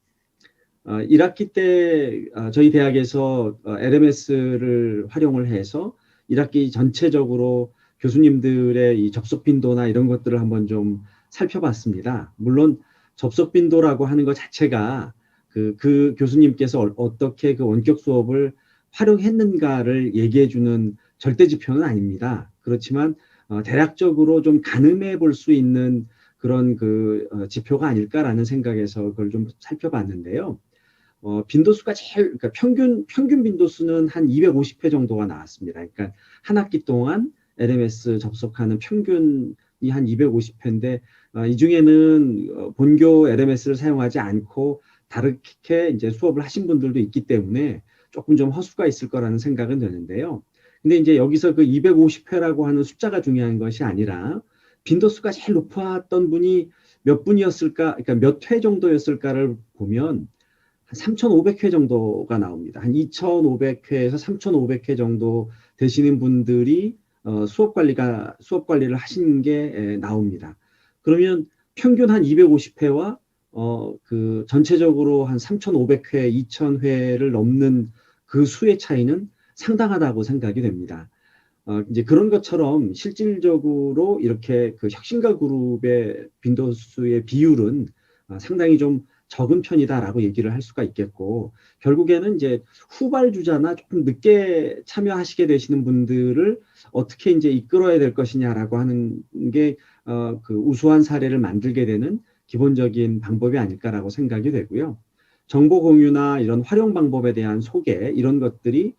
1학기 때 저희 대학에서 LMS를 활용을 해서 1학기 전체적으로 교수님들의 이 접속 빈도나 이런 것들을 한번 좀 살펴봤습니다. 물론 접속 빈도라고 하는 것 자체가 그 교수님께서 어떻게 그 원격 수업을 활용했는가를 얘기해주는 절대 지표는 아닙니다. 그렇지만 대략적으로 좀 가늠해 볼 수 있는 그런 지표가 아닐까라는 생각에서 그걸 좀 살펴봤는데요. 빈도수가 그러니까 평균 빈도수는 한 250회 정도가 나왔습니다. 그러니까 한 학기 동안 LMS 접속하는 평균이 한 250회인데 이 중에는 본교 LMS를 사용하지 않고 다르게 이제 수업을 하신 분들도 있기 때문에 조금 좀 허수가 있을 거라는 생각은 드는데요. 근데 이제 여기서 그 250회라고 하는 숫자가 중요한 것이 아니라 빈도수가 제일 높았던 분이 몇 분이었을까, 그러니까 몇 회 정도였을까를 보면 한 3,500회 정도가 나옵니다. 한 2,500회에서 3,500회 정도 되시는 분들이 수업 관리를 하시는 게 나옵니다. 그러면 평균 한 250회와 전체적으로 한 3,500회, 2,000회를 넘는 그 수의 차이는 상당하다고 생각이 됩니다. 이제 그런 것처럼 실질적으로 이렇게 그 혁신가 그룹의 빈도수의 비율은 상당히 좀 적은 편이다라고 얘기를 할 수가 있겠고, 결국에는 이제 후발주자나 조금 늦게 참여하시게 되시는 분들을 어떻게 이제 이끌어야 될 것이냐라고 하는 게 그 우수한 사례를 만들게 되는 기본적인 방법이 아닐까라고 생각이 되고요. 정보 공유나 이런 활용 방법에 대한 소개, 이런 것들이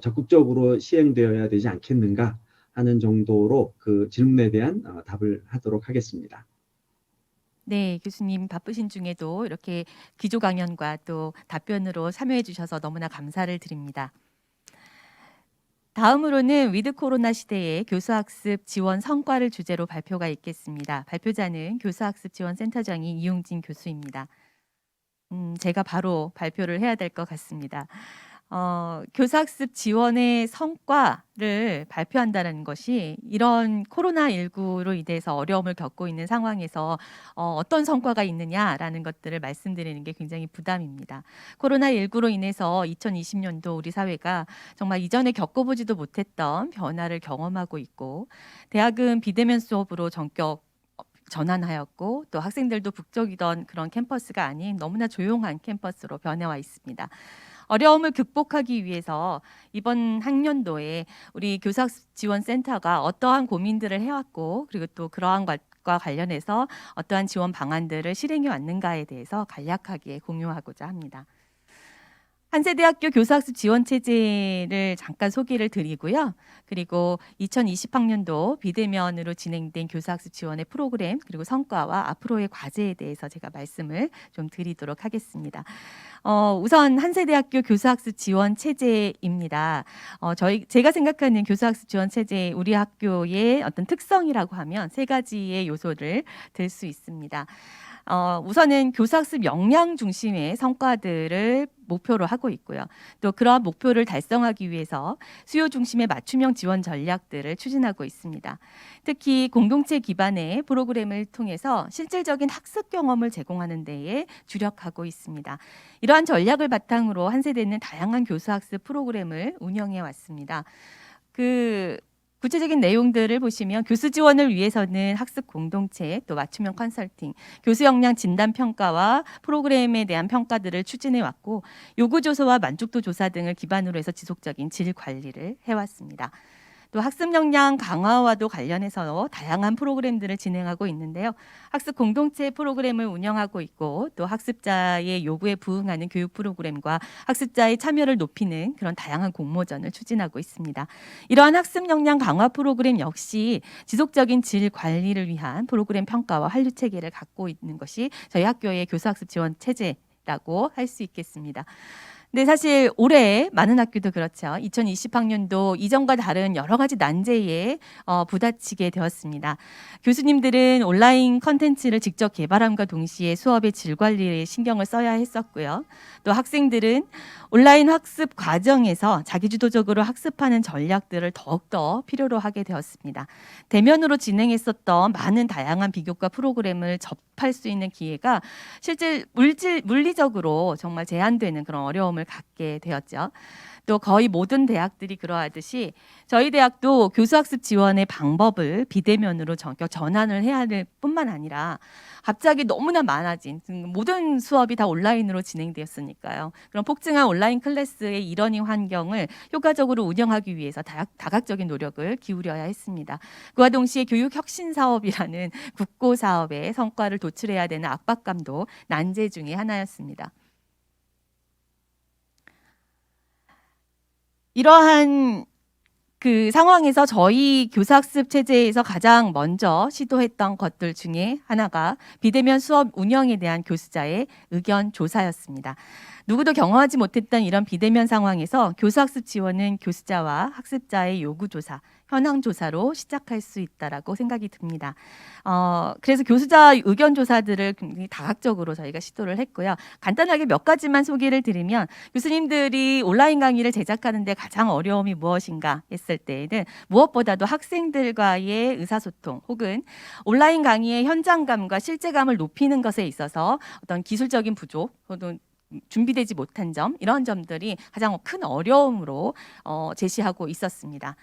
적극적으로 시행되어야 되지 않겠는가 하는 정도로 그 질문에 대한 답을 하도록 하겠습니다. 네, 교수님 바쁘신 중에도 이렇게 기조 강연과 또 답변으로 참여해 주셔서 너무나 감사를 드립니다. 다음으로는 위드 코로나 시대의 교수학습 지원 성과를 주제로 발표가 있겠습니다. 발표자는 교수학습지원센터장인 이용진 교수입니다. 제가 바로 발표를 해야 될 것 같습니다. 교사학습 지원의 성과를 발표한다는 것이 이런 코로나19로 인해서 어려움을 겪고 있는 상황에서 어떤 성과가 있느냐라는 것들을 말씀드리는 게 굉장히 부담입니다. 코로나19로 인해서 2020년도 우리 사회가 정말 이전에 겪어보지도 못했던 변화를 경험하고 있고, 대학은 비대면 수업으로 전격 전환하였고, 또 학생들도 북적이던 그런 캠퍼스가 아닌 너무나 조용한 캠퍼스로 변해와 있습니다. 어려움을 극복하기 위해서 이번 학년도에 우리 교사학습지원센터가 어떠한 고민들을 해왔고, 그리고 또 그러한 것과 관련해서 어떠한 지원 방안들을 실행해 왔는가에 대해서 간략하게 공유하고자 합니다. 한세대학교 교사학습 지원 체제를 잠깐 소개를 드리고요. 그리고 2020학년도 비대면으로 진행된 교사학습 지원의 프로그램, 그리고 성과와 앞으로의 과제에 대해서 제가 말씀을 좀 드리도록 하겠습니다. 우선 한세대학교 교사학습 지원 체제입니다. 제가 생각하는 교사학습 지원 체제, 우리 학교의 어떤 특성이라고 하면 세 가지의 요소를 들 수 있습니다. 우선은 교사학습 역량 중심의 성과들을 목표로 하고 있고요. 또 그러한 목표를 달성하기 위해서 수요 중심의 맞춤형 지원 전략들을 추진하고 있습니다. 특히 공동체 기반의 프로그램을 통해서 실질적인 학습 경험을 제공하는 데에 주력하고 있습니다. 이러한 전략을 바탕으로 한세대는 다양한 교수학습 프로그램을 운영해 왔습니다. 구체적인 내용들을 보시면 교수 지원을 위해서는 학습 공동체, 또 맞춤형 컨설팅, 교수 역량 진단 평가와 프로그램에 대한 평가들을 추진해 왔고, 요구 조사와 만족도 조사 등을 기반으로 해서 지속적인 질 관리를 해왔습니다. 또 학습 역량 강화와도 관련해서 다양한 프로그램들을 진행하고 있는데요. 학습 공동체 프로그램을 운영하고 있고, 또 학습자의 요구에 부응하는 교육 프로그램과 학습자의 참여를 높이는 그런 다양한 공모전을 추진하고 있습니다. 이러한 학습 역량 강화 프로그램 역시 지속적인 질 관리를 위한 프로그램 평가와 한류 체계를 갖고 있는 것이 저희 학교의 교수학습 지원 체제라고 할 수 있겠습니다. 네, 사실 올해 많은 학교도 그렇죠. 2020학년도 이전과 다른 여러 가지 난제에 부딪히게 되었습니다. 교수님들은 온라인 컨텐츠를 직접 개발함과 동시에 수업의 질 관리에 신경을 써야 했었고요. 또 학생들은 온라인 학습 과정에서 자기주도적으로 학습하는 전략들을 더욱더 필요로 하게 되었습니다. 대면으로 진행했었던 많은 다양한 비교과 프로그램을 접할 수 있는 기회가 실제 물리적으로 정말 제한되는 그런 어려움을 갖게 되었죠. 또 거의 모든 대학들이 그러하듯이 저희 대학도 교수학습 지원의 방법을 비대면으로 전격 전환을 해야 될 뿐만 아니라 갑자기 너무나 많아진 모든 수업이 다 온라인으로 진행되었으니까요. 그런 폭증한 온라인 클래스의 이러닝 환경을 효과적으로 운영하기 위해서 다각적인 노력을 기울여야 했습니다. 그와 동시에 교육 혁신 사업이라는 국고 사업의 성과를 도출해야 되는 압박감도 난제 중에 하나였습니다. 이러한 그 상황에서 저희 교사학습 체제에서 가장 먼저 시도했던 것들 중에 하나가 비대면 수업 운영에 대한 교수자의 의견 조사였습니다. 누구도 경험하지 못했던 이런 비대면 상황에서 교수학습 지원은 교수자와 학습자의 요구 조사, 현황 조사로 시작할 수 있다라고 생각이 듭니다. 그래서 교수자 의견 조사들을 굉장히 다각적으로 저희가 시도를 했고요. 간단하게 몇 가지만 소개를 드리면, 교수님들이 온라인 강의를 제작하는데 가장 어려움이 무엇인가 했을 때에는 무엇보다도 학생들과의 의사소통 혹은 온라인 강의의 현장감과 실제감을 높이는 것에 있어서 어떤 기술적인 부족 혹은 준비되지 못한 점 이런 점들이 가장 큰 어려움으로 제시하고 있었습니다.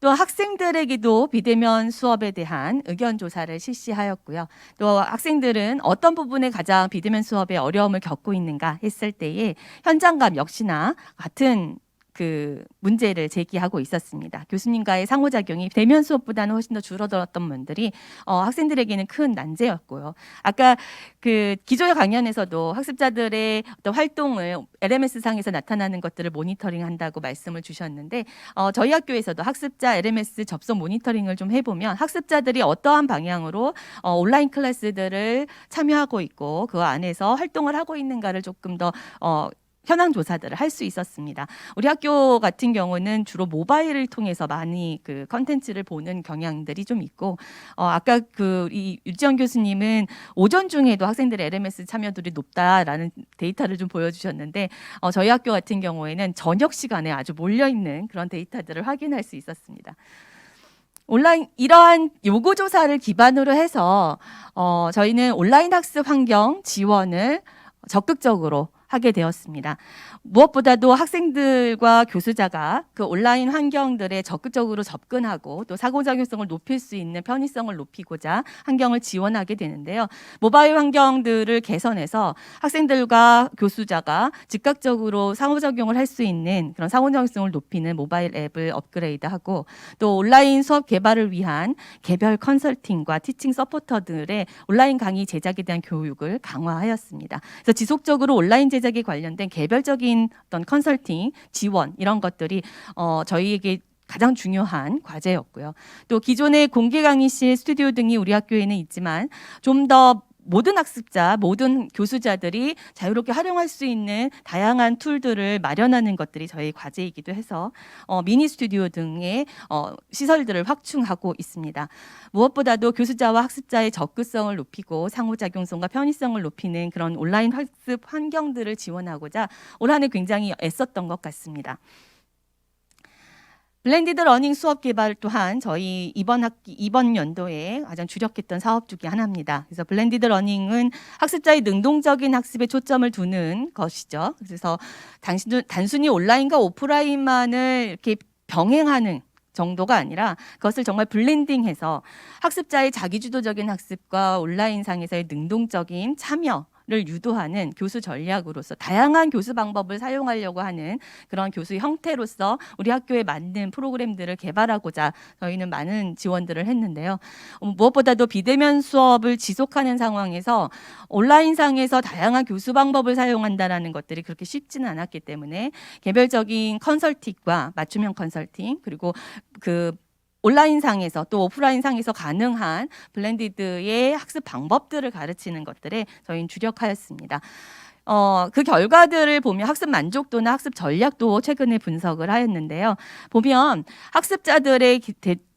또 학생들에게도 비대면 수업에 대한 의견 조사를 실시하였고요. 또 학생들은 어떤 부분에 가장 비대면 수업에 어려움을 겪고 있는가 했을 때에 현장감 역시나 같은 그 문제를 제기하고 있었습니다. 교수님과의 상호작용이 대면 수업보다는 훨씬 더 줄어들었던 분들이 학생들에게는 큰 난제였고요. 아까 그 기존의 강연에서도 학습자들의 어떤 활동을 LMS 상에서 나타나는 것들을 모니터링한다고 말씀을 주셨는데 저희 학교에서도 학습자 LMS 접속 모니터링을 좀 해보면 학습자들이 어떠한 방향으로 온라인 클래스들을 참여하고 있고 그 안에서 활동을 하고 있는가를 조금 더 현황 조사들을 할 수 있었습니다. 우리 학교 같은 경우는 주로 모바일을 통해서 많이 그 컨텐츠를 보는 경향들이 좀 있고 아까 이 유지영 교수님은 오전 중에도 학생들의 LMS 참여율이 높다라는 데이터를 좀 보여주셨는데 저희 학교 같은 경우에는 저녁 시간에 아주 몰려 있는 그런 데이터들을 확인할 수 있었습니다. 온라인 이러한 요구 조사를 기반으로 해서 저희는 온라인 학습 환경 지원을 적극적으로 하게 되었습니다. 무엇보다도 학생들과 교수자가 그 온라인 환경들에 적극적으로 접근하고 또 상호작용성을 높일 수 있는 편의성을 높이고자 환경을 지원하게 되는데요. 모바일 환경들을 개선해서 학생들과 교수자가 즉각적으로 상호작용을 할 수 있는 그런 상호작용성을 높이는 모바일 앱을 업그레이드하고 또 온라인 수업 개발을 위한 개별 컨설팅과 티칭 서포터들의 온라인 강의 제작에 대한 교육을 강화하였습니다. 그래서 지속적으로 온라인 제작에 관련된 개별적인 어떤 컨설팅, 지원 이런 것들이 저희에게 가장 중요한 과제였고요. 또 기존의 공개 강의실, 스튜디오 등이 우리 학교에는 있지만 좀 더 모든 학습자, 모든 교수자들이 자유롭게 활용할 수 있는 다양한 툴들을 마련하는 것들이 저희 과제이기도 해서 미니 스튜디오 등의 시설들을 확충하고 있습니다. 무엇보다도 교수자와 학습자의 접근성을 높이고 상호작용성과 편의성을 높이는 그런 온라인 학습 환경들을 지원하고자 올 한 해 굉장히 애썼던 것 같습니다. 블렌디드 러닝 수업 개발 또한 저희 이번 연도에 가장 주력했던 사업 중에 하나입니다. 그래서 블렌디드 러닝은 학습자의 능동적인 학습에 초점을 두는 것이죠. 그래서 단순히 온라인과 오프라인만을 이렇게 병행하는 정도가 아니라 그것을 정말 블렌딩해서 학습자의 자기주도적인 학습과 온라인상에서의 능동적인 참여 를 유도하는 교수 전략으로서 다양한 교수 방법을 사용하려고 하는 그런 교수 형태로서 우리 학교에 맞는 프로그램들을 개발하고자 저희는 많은 지원들을 했는데요. 무엇보다도 비대면 수업을 지속하는 상황에서 온라인상에서 다양한 교수 방법을 사용한다라는 것들이 그렇게 쉽지는 않았기 때문에 개별적인 컨설팅과 맞춤형 컨설팅 그리고 그 온라인상에서 또 오프라인상에서 가능한 블렌디드의 학습 방법들을 가르치는 것들에 저희는 주력하였습니다. 그 결과들을 보면 학습 만족도나 학습 전략도 최근에 분석을 하였는데요. 보면 학습자들의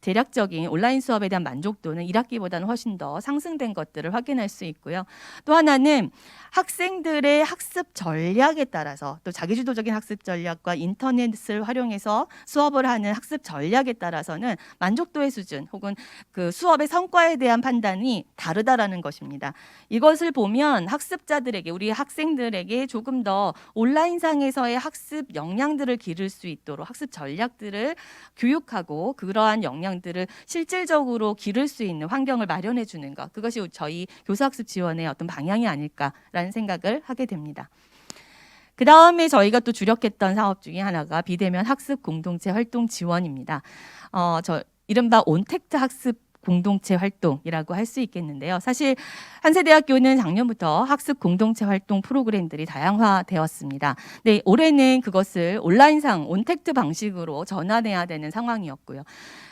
대략적인 온라인 수업에 대한 만족도는 1학기보다는 훨씬 더 상승된 것들을 확인할 수 있고요. 또 하나는 학생들의 학습 전략에 따라서 또 자기주도적인 학습 전략과 인터넷을 활용해서 수업을 하는 학습 전략에 따라서는 만족도의 수준 혹은 그 수업의 성과에 대한 판단이 다르다라는 것입니다. 이것을 보면 학습자들에게 우리 학생들에게 조금 더 온라인상에서의 학습 역량들을 기를 수 있도록 학습 전략들을 교육하고 그러한 역량들을 실질적으로 기를 수 있는 환경을 마련해 주는 것 그것이 저희 교수학습 지원의 어떤 방향이 아닐까라는 생각을 하게 됩니다. 그 다음에 저희가 또 주력했던 사업 중에 하나가 비대면 학습 공동체 활동 지원입니다. 이른바 온택트 학습 공동체 활동이라고 할 수 있겠는데요. 사실 한세대학교는 작년부터 학습 공동체 활동 프로그램들이 다양화되었습니다. 네, 올해는 그것을 온라인상 온택트 방식으로 전환해야 되는 상황이었고요.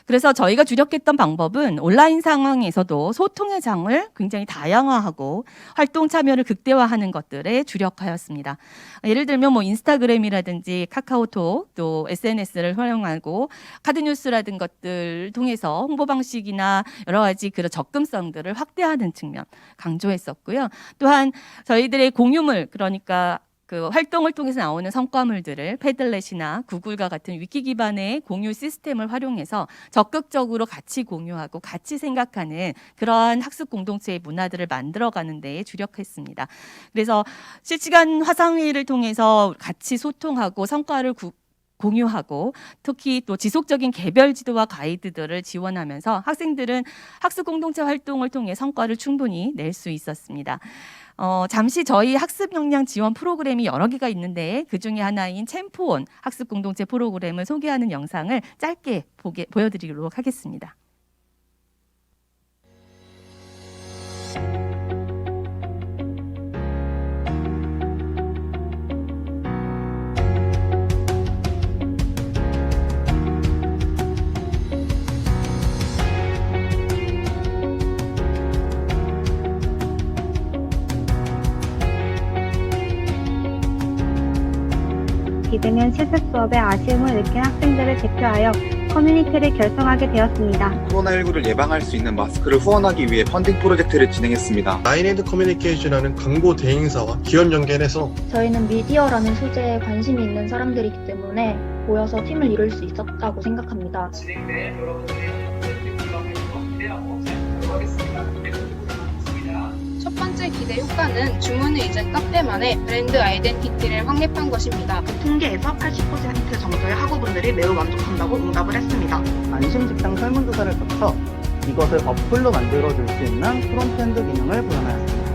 그래서 저희가 주력했던 방법은 온라인 상황에서도 소통의 장을 굉장히 다양화하고 활동 참여를 극대화하는 것들에 주력하였습니다. 예를 들면 뭐 인스타그램이라든지 카카오톡 또 SNS를 활용하고 카드뉴스라든 것들 통해서 홍보 방식이나 여러 가지 그런 접근성들을 확대하는 측면 강조했었고요. 또한 저희들의 공유물 그러니까 그 활동을 통해서 나오는 성과물들을 패들렛이나 구글과 같은 위키 기반의 공유 시스템을 활용해서 적극적으로 같이 공유하고 같이 생각하는 그러한 학습 공동체의 문화들을 만들어가는 데에 주력했습니다. 그래서 실시간 화상회의를 통해서 같이 소통하고 성과를 공유하고 특히 또 지속적인 개별 지도와 가이드들을 지원하면서 학생들은 학습 공동체 활동을 통해 성과를 충분히 낼 수 있었습니다. 잠시 저희 학습 역량 지원 프로그램이 여러 개가 있는데 그중에 하나인 챔프온 학습 공동체 프로그램을 소개하는 영상을 짧게 보여드리도록 하겠습니다. 비대면 실습 수업에 아쉬움을 느낀 학생들을 대표하여 커뮤니티를 결성하게 되었습니다. 코로나19를 예방할 수 있는 마스크를 후원하기 위해 펀딩 프로젝트를 진행했습니다. 나인핸드 커뮤니케이션이라는 광고 대행사와 기업 연계해서 저희는 미디어라는 소재에 관심이 있는 사람들이기 때문에 모여서 팀을 이룰 수 있었다고 생각합니다. 진행된 여러분들의 기반을 기대하고 생각하도록 하겠습니다. 첫 번째 기대 효과는 주문을 잊은 카페만의 브랜드 아이덴티티를 확립한 것입니다. 통계에서 80% 정도의 학우분들이 매우 만족한다고 응답을 했습니다. 안심 직장 설문조사를 거쳐 이것을 어플로 만들어줄 수 있는 프론트엔드 기능을 구현하였습니다.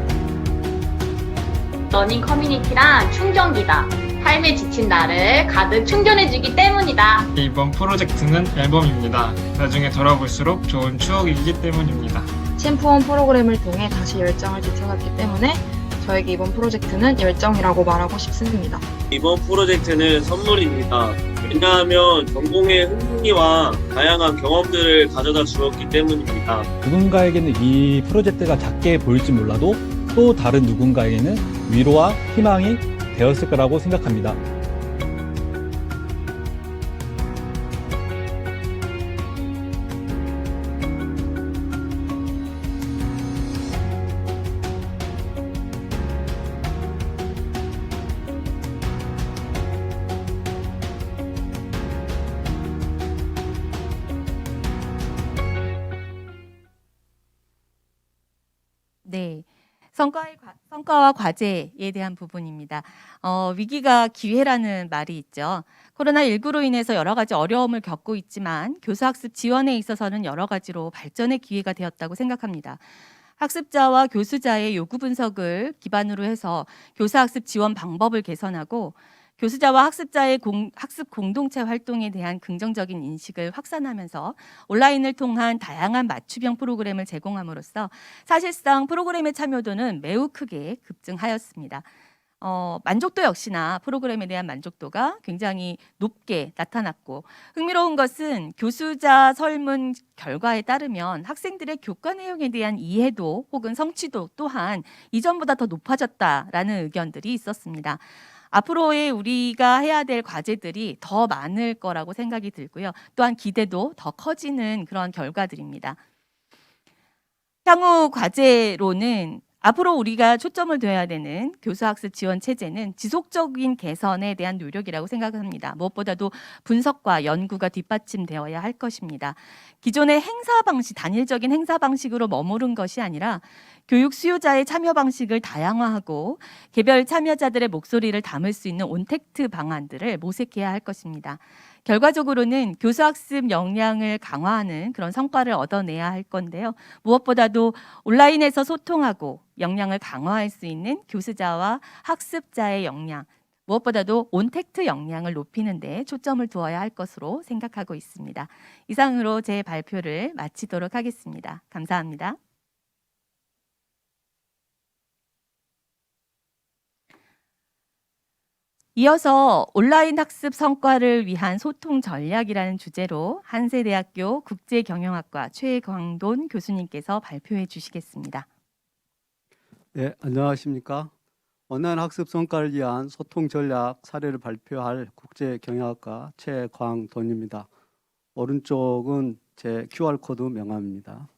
러닝 커뮤니티란 충전기다. 삶에 지친 나를 가득 충전해주기 때문이다. 이번 프로젝트는 앨범입니다. 나중에 돌아볼수록 좋은 추억이기 때문입니다. 챔프원 프로그램을 통해 다시 열정을 되찾았기 때문에 저에게 이번 프로젝트는 열정이라고 말하고 싶습니다. 이번 프로젝트는 선물입니다. 왜냐하면 전공의 흥미와 다양한 경험들을 가져다 주었기 때문입니다. 누군가에게는 이 프로젝트가 작게 보일지 몰라도 또 다른 누군가에게는 위로와 희망이 되었을 거라고 생각합니다. 네. 성과와 과제에 대한 부분입니다. 위기가 기회라는 말이 있죠. 코로나19로 인해서 여러 가지 어려움을 겪고 있지만 교수학습 지원에 있어서는 여러 가지로 발전의 기회가 되었다고 생각합니다. 학습자와 교수자의 요구 분석을 기반으로 해서 교사학습 지원 방법을 개선하고 교수자와 학습자의 학습 공동체 활동에 대한 긍정적인 인식을 확산하면서 온라인을 통한 다양한 맞춤형 프로그램을 제공함으로써 사실상 프로그램의 참여도는 매우 크게 급증하였습니다. 만족도 역시나 프로그램에 대한 만족도가 굉장히 높게 나타났고 흥미로운 것은 교수자 설문 결과에 따르면 학생들의 교과 내용에 대한 이해도 혹은 성취도 또한 이전보다 더 높아졌다라는 의견들이 있었습니다. 앞으로의 우리가 해야 될 과제들이 더 많을 거라고 생각이 들고요. 또한 기대도 더 커지는 그런 결과들입니다. 향후 과제로는 앞으로 우리가 초점을 둬야 되는 교수학습 지원 체제는 지속적인 개선에 대한 노력이라고 생각합니다. 무엇보다도 분석과 연구가 뒷받침되어야 할 것입니다. 기존의 행사 방식, 단일적인 행사 방식으로 머무른 것이 아니라 교육 수요자의 참여 방식을 다양화하고 개별 참여자들의 목소리를 담을 수 있는 온택트 방안들을 모색해야 할 것입니다. 결과적으로는 교수학습 역량을 강화하는 그런 성과를 얻어내야 할 건데요. 무엇보다도 온라인에서 소통하고 역량을 강화할 수 있는 교수자와 학습자의 역량, 무엇보다도 온택트 역량을 높이는 데 초점을 두어야 할 것으로 생각하고 있습니다. 이상으로 제 발표를 마치도록 하겠습니다. 감사합니다. 이어서 온라인 학습 성과를 위한 소통 전략이라는 주제로 한세대학교 국제경영학과 최광돈 교수님께서 발표해 주시겠습니다. 네, 안녕하십니까. 온라인 학습 성과를 위한 소통 전략 사례를 발표할 국제경영학과 최광돈입니다. 오른쪽은 제 QR코드 명함입니다.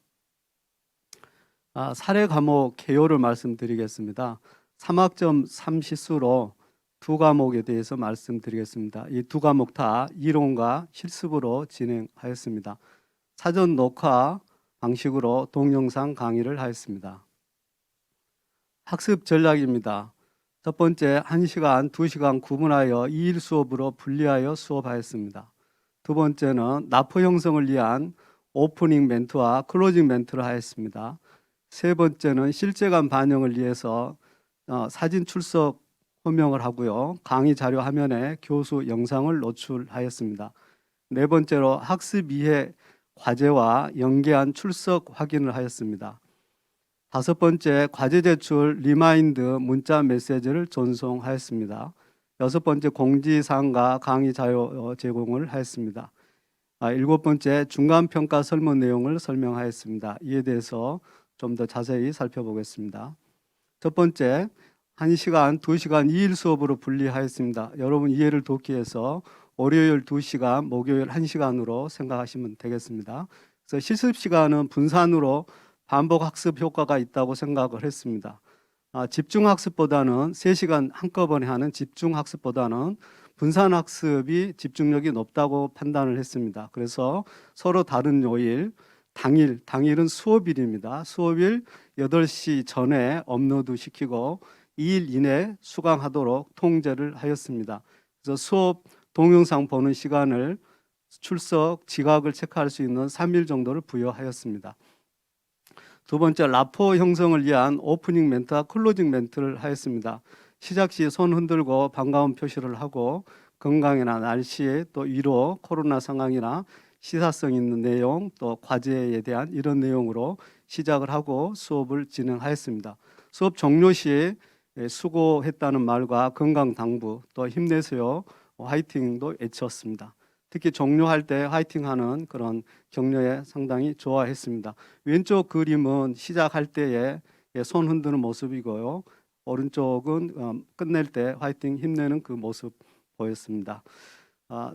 사례 과목 개요를 말씀드리겠습니다. 3학점 3시수로 두 과목에 대해서 말씀드리겠습니다. 이 두 과목 다 이론과 실습으로 진행하였습니다. 사전 녹화 방식으로 동영상 강의를 하였습니다. 학습 전략입니다. 첫 번째, 1시간, 2시간 구분하여 2일 수업으로 분리하여 수업하였습니다. 두 번째는 나포 형성을 위한 오프닝 멘트와 클로징 멘트를 하였습니다. 세 번째는 실제감 반영을 위해서 사진 출석 호명을 하고요. 강의 자료 화면에 교수 영상을 노출하였습니다. 네 번째로 학습 이해 과제와 연계한 출석 확인을 하였습니다. 다섯 번째, 과제 제출 리마인드 문자 메시지를 전송하였습니다. 여섯 번째, 공지사항과 강의 자료 제공을 하였습니다. 일곱 번째, 중간평가 설문 내용을 설명하였습니다. 이에 대해서 좀 더 자세히 살펴보겠습니다. 첫 번째, 1시간, 2시간 2일 수업으로 분리하였습니다. 여러분 이해를 돕기 위해서 월요일 2시간, 목요일 1시간으로 생각하시면 되겠습니다. 그래서 실습 시간은 분산으로 반복 학습 효과가 있다고 생각을 했습니다. 집중 학습보다는 3시간 한꺼번에 하는 집중 학습보다는 분산 학습이 집중력이 높다고 판단을 했습니다. 그래서 서로 다른 요일, 당일은 수업일입니다. 수업일 8시 전에 업로드 시키고 2일 이내 수강하도록 통제를 하였습니다. 그래서 수업 동영상 보는 시간을 출석, 지각을 체크할 수 있는 3일 정도를 부여하였습니다. 두 번째, 라포 형성을 위한 오프닝 멘트와 클로징 멘트를 하였습니다. 시작 시 손 흔들고 반가운 표시를 하고 건강이나 날씨, 또 위로, 코로나 상황이나 시사성 있는 내용, 또 과제에 대한 이런 내용으로 시작을 하고 수업을 진행하였습니다. 수업 종료 시 수고했다는 말과 건강 당부, 또 힘내세요, 화이팅도 외쳤습니다. 특히 종료할 때 화이팅하는 그런 격려에 상당히 좋아했습니다. 왼쪽 그림은 시작할 때의 손 흔드는 모습이고요. 오른쪽은 끝낼 때 화이팅 힘내는 그 모습 보였습니다.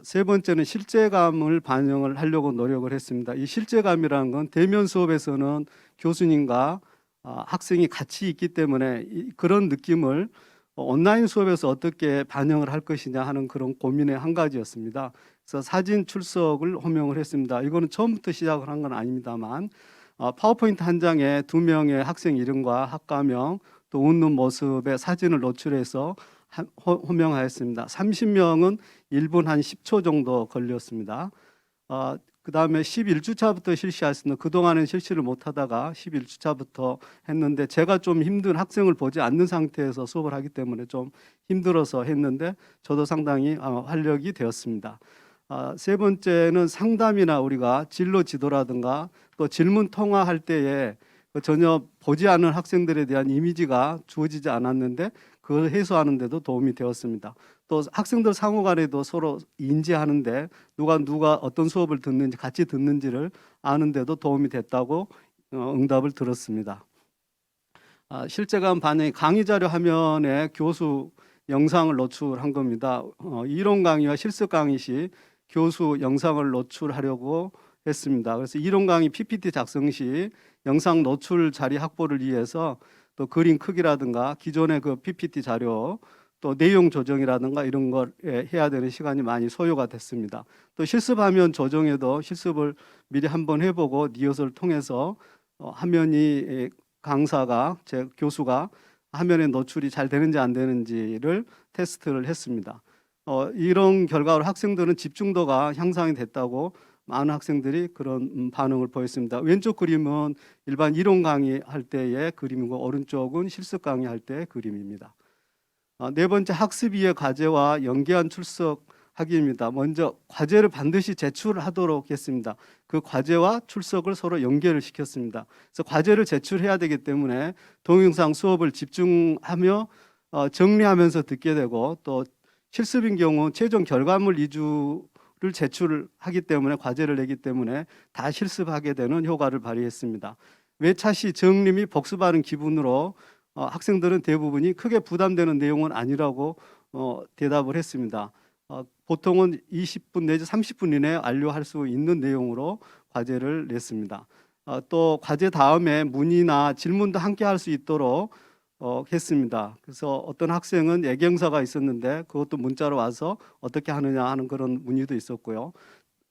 세 번째는 실제감을 반영을 하려고 노력을 했습니다. 이 실제감이라는 건 대면 수업에서는 교수님과 학생이 같이 있기 때문에 그런 느낌을 온라인 수업에서 어떻게 반영을 할 것이냐 하는 그런 고민의 한 가지였습니다. 그래서 사진 출석을 호명을 했습니다. 이거는 처음부터 시작을 한 건 아닙니다만 파워포인트 한 장에 2명의 학생 이름과 학과명 또 웃는 모습의 사진을 노출해서 호명하였습니다. 30명은 1분 한 10초 정도 걸렸습니다. 그 다음에 11주차부터 실시했습니다. 그동안은 실시를 못하다가 11주차부터 했는데 제가 좀 힘든 학생을 보지 않는 상태에서 수업을 하기 때문에 좀 힘들어서 했는데 저도 상당히 활력이 되었습니다. 세 번째는 상담이나 우리가 진로 지도라든가 또 질문 통화할 때에 전혀 보지 않는 학생들에 대한 이미지가 주어지지 않았는데 그걸 해소하는 데도 도움이 되었습니다. 또 학생들 상호 간에도 서로 인지하는데 누가 어떤 수업을 듣는지 같이 듣는지를 아는 데도 도움이 됐다고 응답을 들었습니다. 실제감 반영이 강의 자료 화면에 교수 영상을 노출한 겁니다. 이론 강의와 실습 강의 시 교수 영상을 노출하려고 했습니다. 그래서 이론 강의 PPT 작성 시 영상 노출 자리 확보를 위해서 또 그림 크기라든가 기존의 그 PPT 자료 또 내용 조정이라든가 이런 걸 해야 되는 시간이 많이 소요가 됐습니다. 또 실습 화면 조정에도 실습을 미리 한번 해보고 리허설을 통해서 화면이 강사가 제 교수가 화면에 노출이 잘 되는지 안 되는지를 테스트를 했습니다. 이런 결과로 학생들은 집중도가 향상이 됐다고 많은 학생들이 그런 반응을 보였습니다. 왼쪽 그림은 일반 이론 강의 할 때의 그림이고 오른쪽은 실습 강의 할 때의 그림입니다. 네 번째, 학습 이해 과제와 연계한 출석하기입니다. 먼저 과제를 반드시 제출하도록 했습니다. 그 과제와 출석을 서로 연계를 시켰습니다. 그래서 과제를 제출해야 되기 때문에 동영상 수업을 집중하며 정리하면서 듣게 되고 또 실습인 경우 최종 결과물 위주를 제출하기 때문에 과제를 내기 때문에 다 실습하게 되는 효과를 발휘했습니다. 외차 시 정리 및 복습하는 기분으로 학생들은 대부분이 크게 부담되는 내용은 아니라고 대답을 했습니다. 보통은 20분 내지 30분 이내에 완료할 수 있는 내용으로 과제를 냈습니다. 또 과제 다음에 문의나 질문도 함께 할 수 있도록 했습니다. 그래서 어떤 학생은 예경사가 있었는데 그것도 문자로 와서 어떻게 하느냐 하는 그런 문의도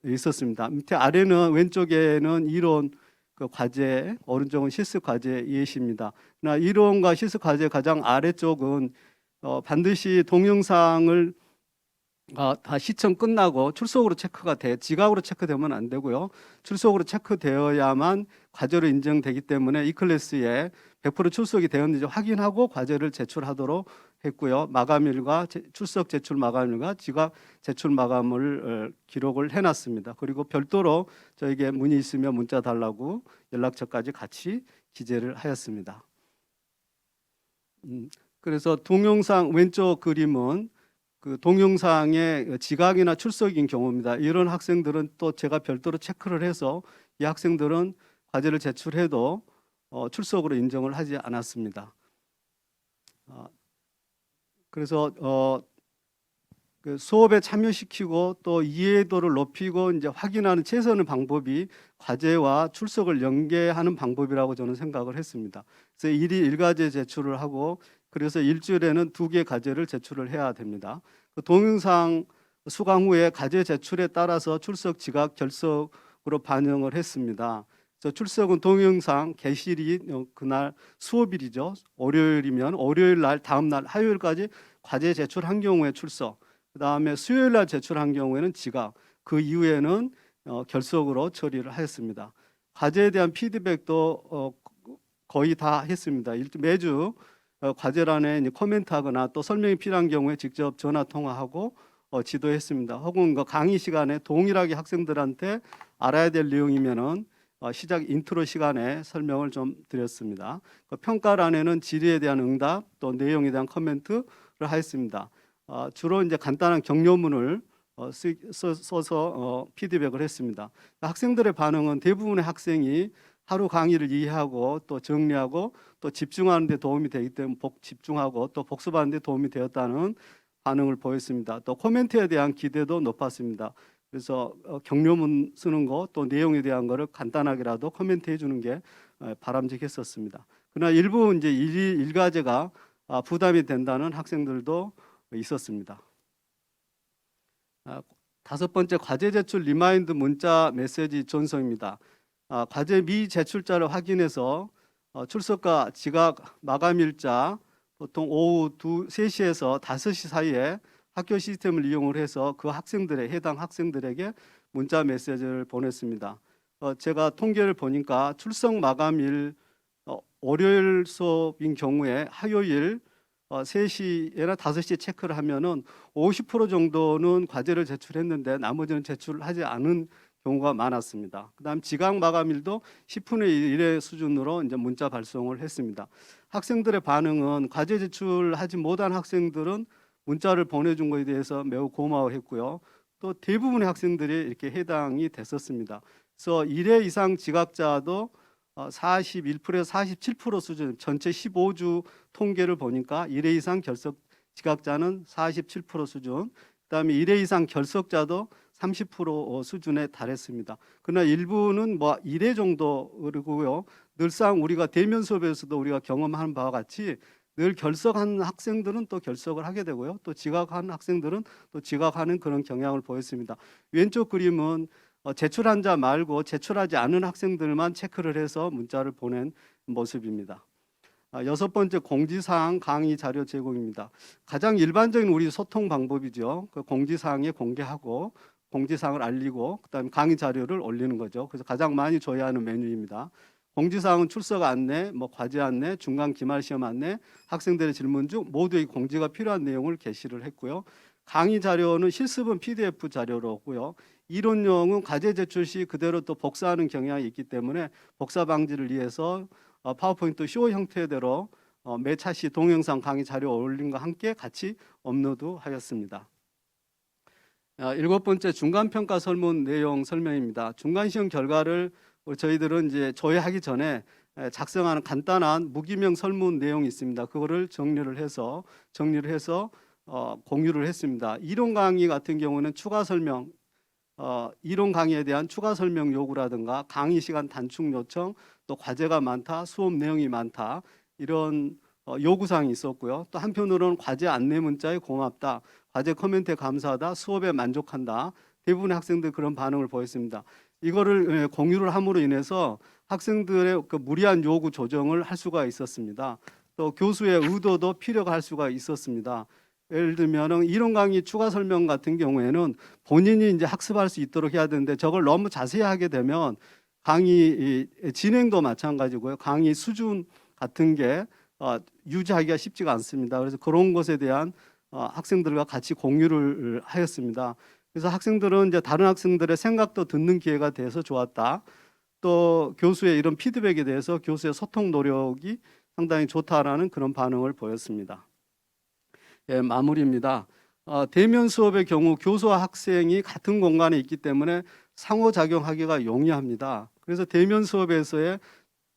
있었습니다. 밑에 아래는 왼쪽에는 이론 그 과제, 오른쪽은 실습 과제 예시입니다. 그러나 이론과 실습 과제 가장 아래쪽은 반드시 동영상을 다 시청 끝나고 출석으로 체크가 지각으로 체크되면 안 되고요. 출석으로 체크되어야만 과제로 인정되기 때문에 이 클래스에 100% 출석이 되었는지 확인하고 과제를 제출하도록 했고요. 마감일과 출석 제출 마감일과 지각 제출 마감을 기록을 해놨습니다. 그리고 별도로 저에게 문의 있으면 문자 달라고 연락처까지 같이 기재를 하였습니다. 그래서 동영상 왼쪽 그림은 그 동영상의 지각이나 출석인 경우입니다. 이런 학생들은 또 제가 별도로 체크를 해서 이 학생들은 과제를 제출해도 출석으로 인정을 하지 않았습니다. 그래서 그 수업에 참여시키고 또 이해도를 높이고 이제 확인하는 최선의 방법이 과제와 출석을 연계하는 방법이라고 저는 생각을 했습니다. 그래서 일이 일과제 제출을 하고 그래서 일주일에는 2개 과제를 제출을 해야 됩니다. 그 동영상 수강 후에 과제 제출에 따라서 출석 지각 결석으로 반영을 했습니다. 그래서 출석은 동영상 개실이 그날 수업일이죠. 월요일이면 월요일 날 다음 날 화요일까지 과제 제출한 경우에 출석. 그다음에 수요일 날 제출한 경우에는 지각. 그 이후에는 결석으로 처리를 하였습니다. 과제에 대한 피드백도 거의 다 했습니다. 매주 과제란에 코멘트하거나 또 설명이 필요한 경우에 직접 전화 통화하고 지도했습니다. 혹은 강의 시간에 동일하게 학생들한테 알아야 될 내용이면은 시작 인트로 시간에 설명을 좀 드렸습니다. 평가란에는 질의에 대한 응답 또 내용에 대한 코멘트를 하였습니다. 주로 이제 간단한 격려문을 써서 피드백을 했습니다. 학생들의 반응은 대부분의 학생이 하루 강의를 이해하고 또 정리하고 또 집중하는 데 도움이 되기 때문에 집중하고 또 복습하는 데 도움이 되었다는 반응을 보였습니다. 또 코멘트에 대한 기대도 높았습니다. 그래서 격려문 쓰는 거 또 내용에 대한 거를 간단하게라도 코멘트해 주는 게 바람직했었습니다. 그러나 일부 이제 일과제가 부담이 된다는 학생들도 있었습니다. 5번째 과제 제출 리마인드 문자 메시지 전송입니다. 과제 미제출자를 확인해서 출석과 지각 마감일자 보통 오후 3시에서 5시 사이에 학교 시스템을 이용을 해서 그 해당 학생들에게 문자 메시지를 보냈습니다. 제가 통계를 보니까 출석 마감일 월요일 수업인 경우에 화요일 3시나 5시에 체크를 하면은 50% 정도는 과제를 제출했는데 나머지는 제출하지 않은 경우가 많았습니다. 그다음 지각 마감일도 10분의 1의 수준으로 이제 문자 발송을 했습니다. 학생들의 반응은 과제 제출하지 못한 학생들은 문자를 보내준 것에 대해서 매우 고마워했고요. 또 대부분의 학생들이 이렇게 해당이 됐었습니다. 그래서 1회 이상 지각자도 41%에서 47% 수준, 전체 15주 통계를 보니까 1회 이상 결석 지각자는 47% 수준, 그다음에 1회 이상 결석자도 30% 수준에 달했습니다. 그러나 일부는 1회 정도고요. 늘상 우리가 대면 수업에서도 우리가 경험하는 바와 같이 늘 결석한 학생들은 또 결석을 하게 되고요. 또 지각한 학생들은 또 지각하는 그런 경향을 보였습니다. 왼쪽 그림은 제출한 자 말고 제출하지 않은 학생들만 체크를 해서 문자를 보낸 모습입니다. 6번째 공지사항 강의 자료 제공입니다. 가장 일반적인 우리 소통 방법이죠. 그 공지사항에 공개하고 공지사항을 알리고 그다음에 강의 자료를 올리는 거죠. 그래서 가장 많이 줘야 하는 메뉴입니다. 공지사항은 출석 안내, 과제 안내, 중간 기말 시험 안내, 학생들의 질문 중 모두의 공지가 필요한 내용을 게시를 했고요. 강의 자료는 실습은 PDF 자료로고요. 이론용은 과제 제출 시 그대로 또 복사하는 경향이 있기 때문에 복사 방지를 위해서 파워포인트 쇼 형태대로 매 차시 동영상 강의 자료 올림과 함께 같이 업로드하였습니다. 7번째 중간평가 설문 내용 설명입니다. 중간시험 결과를 저희들은 이제 조회하기 전에 작성하는 간단한 무기명 설문 내용이 있습니다. 그거를 정리를 해서 공유를 했습니다. 이론 강의 같은 경우는 추가 설명, 이론 강의에 대한 추가 설명 요구라든가 강의 시간 단축 요청, 또 과제가 많다, 수업 내용이 많다 이런 요구사항이 있었고요. 또 한편으로는 과제 안내 문자에 고맙다, 과제 코멘트에 감사하다, 수업에 만족한다. 대부분의 학생들 그런 반응을 보였습니다. 이거를 공유를 함으로 인해서 학생들의 그 무리한 요구 조정을 할 수가 있었습니다. 또 교수의 의도도 필요가 할 수가 있었습니다. 예를 들면 이론 강의 추가 설명 같은 경우에는 본인이 이제 학습할 수 있도록 해야 되는데 저걸 너무 자세히 하게 되면 강의 진행도 마찬가지고요. 강의 수준 같은 게 유지하기가 쉽지가 않습니다. 그래서 그런 것에 대한 학생들과 같이 공유를 하였습니다. 그래서 학생들은 이제 다른 학생들의 생각도 듣는 기회가 돼서 좋았다. 또 교수의 이런 피드백에 대해서 교수의 소통 노력이 상당히 좋다라는 그런 반응을 보였습니다. 예, 마무리입니다. 대면 수업의 경우 교수와 학생이 같은 공간에 있기 때문에 상호작용하기가 용이합니다. 그래서 대면 수업에서의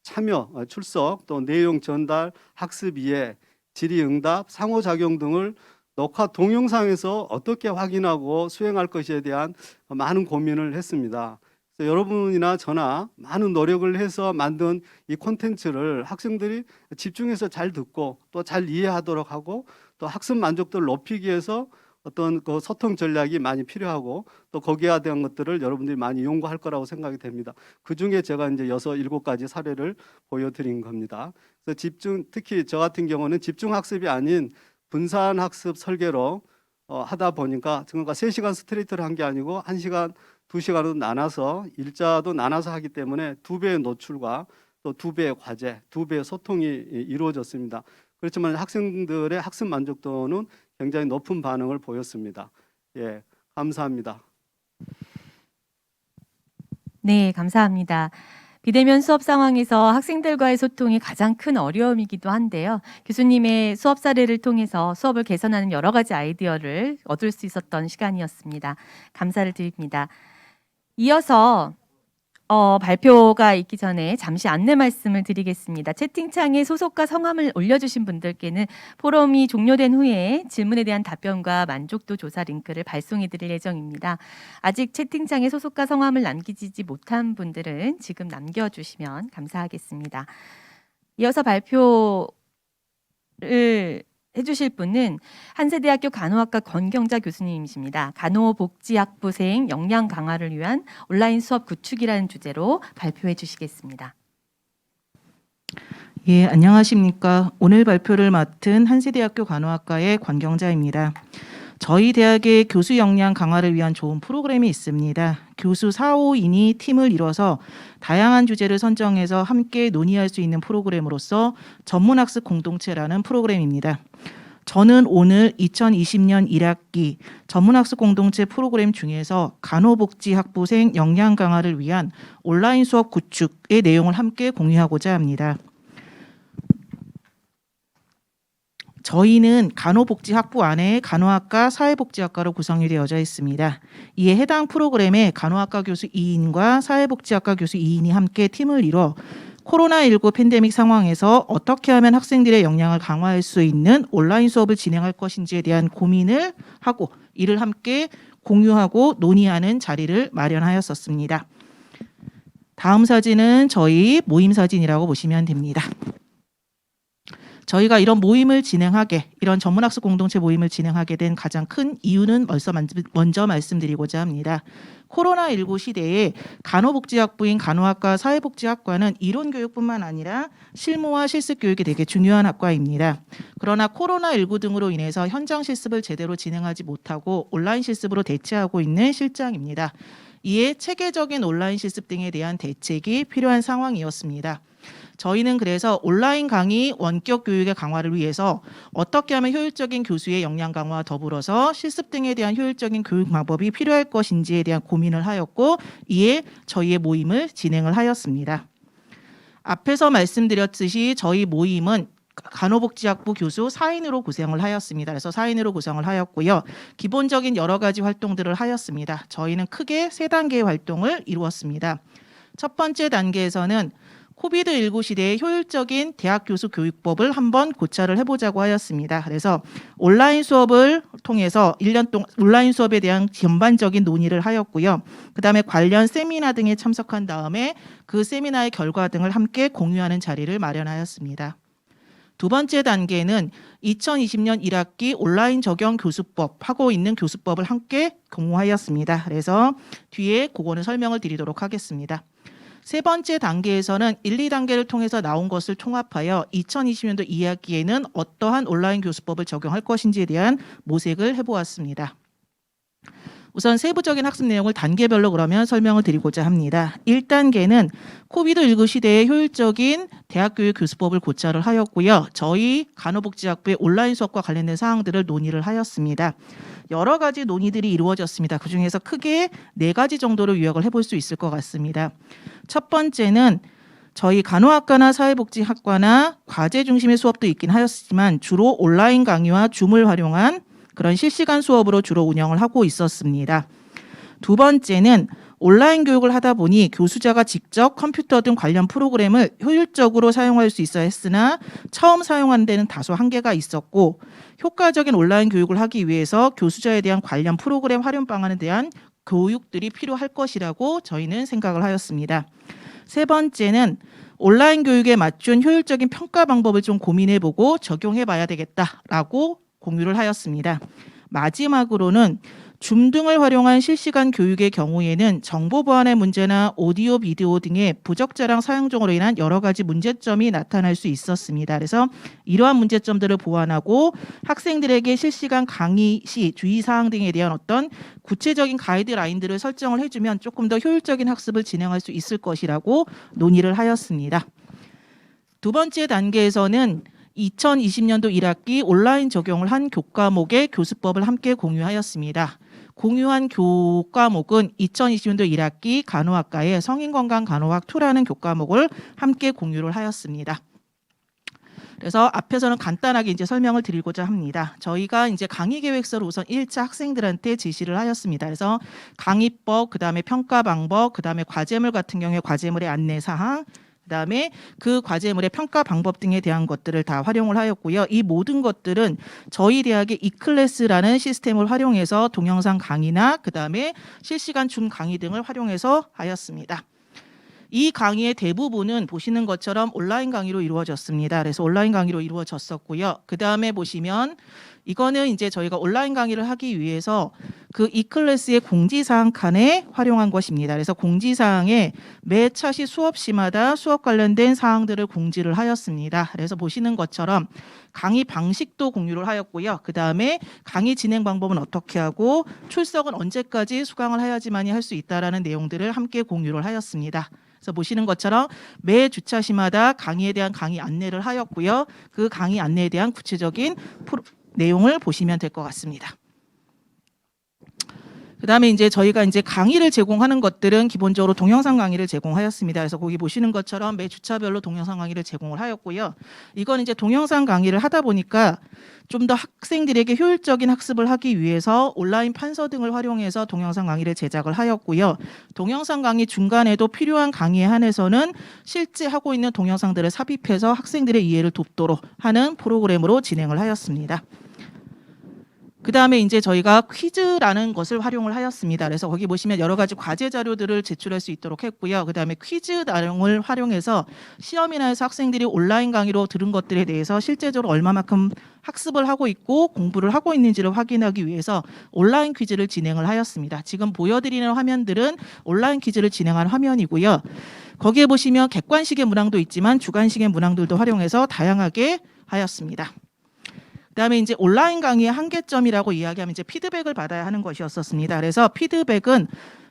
참여, 출석, 또 내용 전달, 학습 이해, 질의응답, 상호작용 등을 녹화 동영상에서 어떻게 확인하고 수행할 것에 대한 많은 고민을 했습니다. 그래서 여러분이나 저나 많은 노력을 해서 만든 이 콘텐츠를 학생들이 집중해서 잘 듣고 또 잘 이해하도록 하고 또 학습 만족도를 높이기 위해서 어떤 그 소통 전략이 많이 필요하고 또 거기에 대한 것들을 여러분들이 많이 연구할 거라고 생각이 됩니다. 그 중에 제가 이제 6, 7가지 사례를 보여드린 겁니다. 그래서 특히 저 같은 경우는 집중 학습이 아닌 분산 학습 설계로 하다 보니까 그러니까 3시간 스트레이트를 한 게 아니고 1시간, 2시간으로 나눠서 일자도 나눠서 하기 때문에 2배의 노출과 또 2배의 과제, 2배의 소통이 이루어졌습니다. 그렇지만 학생들의 학습 만족도는 굉장히 높은 반응을 보였습니다. 예, 감사합니다. 네, 감사합니다. 비대면 수업 상황에서 학생들과의 소통이 가장 큰 어려움이기도 한데요. 교수님의 수업 사례를 통해서 수업을 개선하는 여러 가지 아이디어를 얻을 수 있었던 시간이었습니다. 감사를 드립니다. 이어서 발표가 있기 전에 잠시 안내 말씀을 드리겠습니다. 채팅창에 소속과 성함을 올려주신 분들께는 포럼이 종료된 후에 질문에 대한 답변과 만족도 조사 링크를 발송해 드릴 예정입니다. 아직 채팅창에 소속과 성함을 남기지 못한 분들은 지금 남겨주시면 감사하겠습니다. 이어서 발표를 해주실 분은 한세대학교 간호학과 권경자 교수님이십니다. 간호복지학부생 역량 강화를 위한 온라인 수업 구축이라는 주제로 발표해 주시겠습니다. 예, 안녕하십니까. 오늘 발표를 맡은 한세대학교 간호학과의 권경자입니다. 저희 대학의 교수 역량 강화를 위한 좋은 프로그램이 있습니다. 교수 4, 5인이 팀을 이뤄서 다양한 주제를 선정해서 함께 논의할 수 있는 프로그램으로서 전문학습 공동체라는 프로그램입니다. 저는 오늘 2020년 1학기 전문학습 공동체 프로그램 중에서 간호복지학부생 역량 강화를 위한 온라인 수업 구축의 내용을 함께 공유하고자 합니다. 저희는 간호복지학부 안에 간호학과, 사회복지학과로 구성이 되어져 있습니다. 이에 해당 프로그램에 간호학과 교수 2인과 사회복지학과 교수 2인이 함께 팀을 이뤄 코로나19 팬데믹 상황에서 어떻게 하면 학생들의 역량을 강화할 수 있는 온라인 수업을 진행할 것인지에 대한 고민을 하고 이를 함께 공유하고 논의하는 자리를 마련하였었습니다. 다음 사진은 저희 모임 사진이라고 보시면 됩니다. 저희가 이런 모임을 진행하게, 이런 전문학습 공동체 모임을 진행하게 된 가장 큰 이유는 먼저 말씀드리고자 합니다. 코로나19 시대에 간호복지학부인 간호학과, 사회복지학과는 이론 교육뿐만 아니라 실무와 실습 교육이 되게 중요한 학과입니다. 그러나 코로나19 등으로 인해서 현장 실습을 제대로 진행하지 못하고 온라인 실습으로 대체하고 있는 실정입니다. 이에 체계적인 온라인 실습 등에 대한 대책이 필요한 상황이었습니다. 저희는 그래서 온라인 강의 원격 교육의 강화를 위해서 어떻게 하면 효율적인 교수의 역량 강화와 더불어서 실습 등에 대한 효율적인 교육 방법이 필요할 것인지에 대한 고민을 하였고 이에 저희의 모임을 진행을 하였습니다. 앞에서 말씀드렸듯이 저희 모임은 간호복지학부 교수 4인으로 구성을 하였습니다. 그래서 4인으로 구성을 하였고요. 기본적인 여러 가지 활동들을 하였습니다. 저희는 크게 3단계의 활동을 이루었습니다. 첫 번째 단계에서는 코비드19 시대의 효율적인 대학 교수 교육법을 한번 고찰을 해보자고 하였습니다. 그래서 온라인 수업을 통해서 1년 동안 온라인 수업에 대한 전반적인 논의를 하였고요. 그다음에 관련 세미나 등에 참석한 다음에 그 세미나의 결과 등을 함께 공유하는 자리를 마련하였습니다. 두 번째 단계는 2020년 1학기 온라인 적용 교수법 하고 있는 교수법을 함께 공유하였습니다. 그래서 뒤에 그거는 설명을 드리도록 하겠습니다. 세 번째 단계에서는 1, 2단계를 통해서 나온 것을 통합하여 2020년도 2학기에는 어떠한 온라인 교수법을 적용할 것인지에 대한 모색을 해보았습니다. 우선 세부적인 학습 내용을 단계별로 그러면 설명을 드리고자 합니다. 1단계는 코비드19 시대에 효율적인 대학교육 교수법을 고찰을 하였고요. 저희 간호복지학부의 온라인 수업과 관련된 사항들을 논의를 하였습니다. 여러 가지 논의들이 이루어졌습니다. 그중에서 크게 4가지 정도로 요약을 해볼 수 있을 것 같습니다. 첫 번째는 저희 간호학과나 사회복지학과나 과제 중심의 수업도 있긴 하였지만 주로 온라인 강의와 줌을 활용한 그런 실시간 수업으로 주로 운영을 하고 있었습니다. 두 번째는 온라인 교육을 하다 보니 교수자가 직접 컴퓨터 등 관련 프로그램을 효율적으로 사용할 수 있어야 했으나 처음 사용하는 데는 다소 한계가 있었고 효과적인 온라인 교육을 하기 위해서 교수자에 대한 관련 프로그램 활용 방안에 대한 교육들이 필요할 것이라고 저희는 생각을 하였습니다. 세 번째는 온라인 교육에 맞춘 효율적인 평가 방법을 좀 고민해보고 적용해봐야 되겠다라고 공유를 하였습니다. 마지막으로는 줌 등을 활용한 실시간 교육의 경우에는 정보 보안의 문제나 오디오, 비디오 등의 부적절한 사용종으로 인한 여러 가지 문제점이 나타날 수 있었습니다. 그래서 이러한 문제점들을 보완하고 학생들에게 실시간 강의 시 주의사항 등에 대한 어떤 구체적인 가이드라인들을 설정을 해주면 조금 더 효율적인 학습을 진행할 수 있을 것이라고 논의를 하였습니다. 두 번째 단계에서는 2020년도 1학기 온라인 적용을 한 교과목의 교수법을 함께 공유하였습니다. 공유한 교과목은 2020년도 1학기 간호학과의 성인건강간호학 2라는 교과목을 함께 공유를 하였습니다. 그래서 앞에서는 간단하게 이제 설명을 드리고자 합니다. 저희가 이제 강의 계획서를 우선 1차 학생들한테 지시를 하였습니다. 그래서 강의법, 그다음에 평가 방법, 그다음에 과제물 같은 경우에 과제물의 안내 사항, 그다음에 그 과제물의 평가 방법 등에 대한 것들을 다 활용을 하였고요. 이 모든 것들은 저희 대학의 이클래스라는 시스템을 활용해서 동영상 강의나 그다음에 실시간 줌 강의 등을 활용해서 하였습니다. 이 강의의 대부분은 보시는 것처럼 온라인 강의로 이루어졌습니다. 그래서 온라인 강의로 이루어졌었고요. 그다음에 보시면 이거는 이제 저희가 온라인 강의를 하기 위해서 그 이클래스의 공지사항 칸에 활용한 것입니다. 그래서 공지사항에 매 차시 수업 시마다 수업 관련된 사항들을 공지를 하였습니다. 그래서 보시는 것처럼 강의 방식도 공유를 하였고요. 그다음에 강의 진행 방법은 어떻게 하고 출석은 언제까지 수강을 해야지만이 할 수 있다라는 내용들을 함께 공유를 하였습니다. 그래서 보시는 것처럼 매 주차시마다 강의에 대한 강의 안내를 하였고요. 그 강의 안내에 대한 구체적인 내용을 보시면 될 것 같습니다. 그다음에 이제 저희가 이제 강의를 제공하는 것들은 기본적으로 동영상 강의를 제공하였습니다. 그래서 거기 보시는 것처럼 매 주차별로 동영상 강의를 제공을 하였고요. 이건 이제 동영상 강의를 하다 보니까 좀 더 학생들에게 효율적인 학습을 하기 위해서 온라인 판서 등을 활용해서 동영상 강의를 제작을 하였고요. 동영상 강의 중간에도 필요한 강의에 한해서는 실제 하고 있는 동영상들을 삽입해서 학생들의 이해를 돕도록 하는 프로그램으로 진행을 하였습니다. 그다음에 이제 저희가 퀴즈라는 것을 활용을 하였습니다. 그래서 거기 보시면 여러 가지 과제 자료들을 제출할 수 있도록 했고요. 그다음에 퀴즈 내용을 활용해서 시험이나 해서 학생들이 온라인 강의로 들은 것들에 대해서 실제적으로 얼마만큼 학습을 하고 있고 공부를 하고 있는지를 확인하기 위해서 온라인 퀴즈를 진행을 하였습니다. 지금 보여드리는 화면들은 온라인 퀴즈를 진행한 화면이고요. 거기에 보시면 객관식의 문항도 있지만 주관식의 문항들도 활용해서 다양하게 하였습니다. 그다음에 이제 온라인 강의의 한계점이라고 이야기하면 이제 피드백을 받아야 하는 것이었습니다. 그래서 피드백은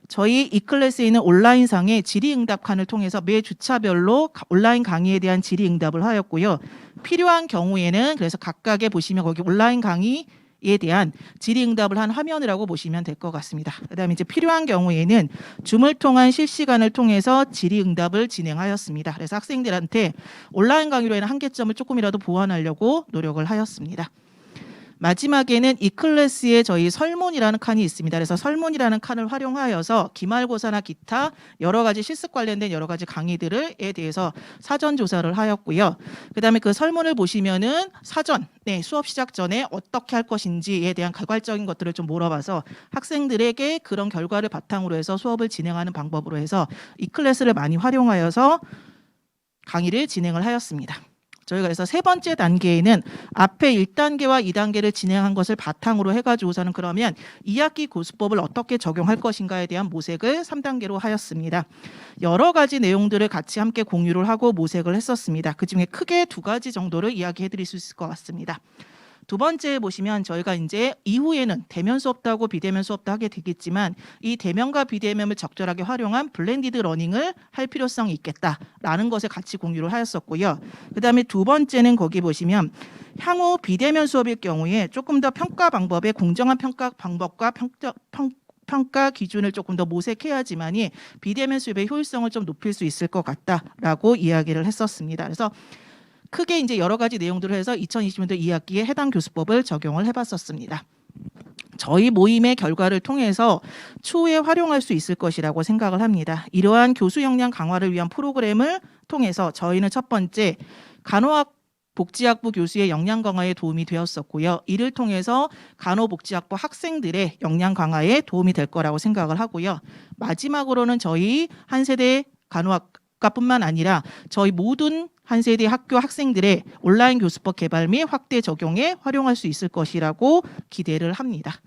저희 이클래스에 있는 온라인상의 질의응답 칸을 통해서 매 주차별로 온라인 강의에 대한 질의응답을 하였고요. 필요한 경우에는 그래서 각각의 보시면 거기 온라인 강의에 대한 질의응답을 한 화면이라고 보시면 될 것 같습니다. 그다음에 이제 필요한 경우에는 줌을 통한 실시간을 통해서 질의응답을 진행하였습니다. 그래서 학생들한테 온라인 강의로 인한 한계점을 조금이라도 보완하려고 노력을 하였습니다. 마지막에는 이클래스에 저희 설문이라는 칸이 있습니다. 그래서 설문이라는 칸을 활용하여서 기말고사나 기타 여러 가지 실습 관련된 여러 가지 강의들에 대해서 사전 조사를 하였고요. 그다음에 그 설문을 보시면은 사전 수업 시작 전에 어떻게 할 것인지에 대한 개괄적인 것들을 좀 물어봐서 학생들에게 그런 결과를 바탕으로 해서 수업을 진행하는 방법으로 해서 이클래스를 많이 활용하여서 강의를 진행을 하였습니다. 저희가 그래서 세 번째 단계에는 앞에 1단계와 2단계를 진행한 것을 바탕으로 해가지고서는 그러면 2학기 교수법을 어떻게 적용할 것인가에 대한 모색을 3단계로 하였습니다. 여러 가지 내용들을 같이 함께 공유를 하고 모색을 했었습니다. 그중에 크게 2가지 정도를 이야기해 드릴 수 있을 것 같습니다. 두 번째 보시면 저희가 이제 이후에는 대면 수업도 하고 비대면 수업도 하게 되겠지만 이 대면과 비대면을 적절하게 활용한 블렌디드 러닝을 할 필요성이 있겠다라는 것을 같이 공유를 하였었고요. 그다음에 두 번째는 거기 보시면 향후 비대면 수업일 경우에 조금 더 평가 방법의 공정한 평가 방법과 평가 기준을 조금 더 모색해야지만이 비대면 수업의 효율성을 좀 높일 수 있을 것 같다라고 이야기를 했었습니다. 그래서 크게 이제 여러 가지 내용들을 해서 2020년도 2학기에 해당 교수법을 적용을 해봤었습니다. 저희 모임의 결과를 통해서 추후에 활용할 수 있을 것이라고 생각을 합니다. 이러한 교수 역량 강화를 위한 프로그램을 통해서 저희는 첫 번째 간호학복지학부 교수의 역량 강화에 도움이 되었었고요. 이를 통해서 간호복지학부 학생들의 역량 강화에 도움이 될 거라고 생각을 하고요. 마지막으로는 저희 한세대 간호학과뿐만 아니라 저희 모든 한세대 학교 학생들의 온라인 교수법 개발 및 확대 적용에 활용할 수 있을 것이라고 기대를 합니다.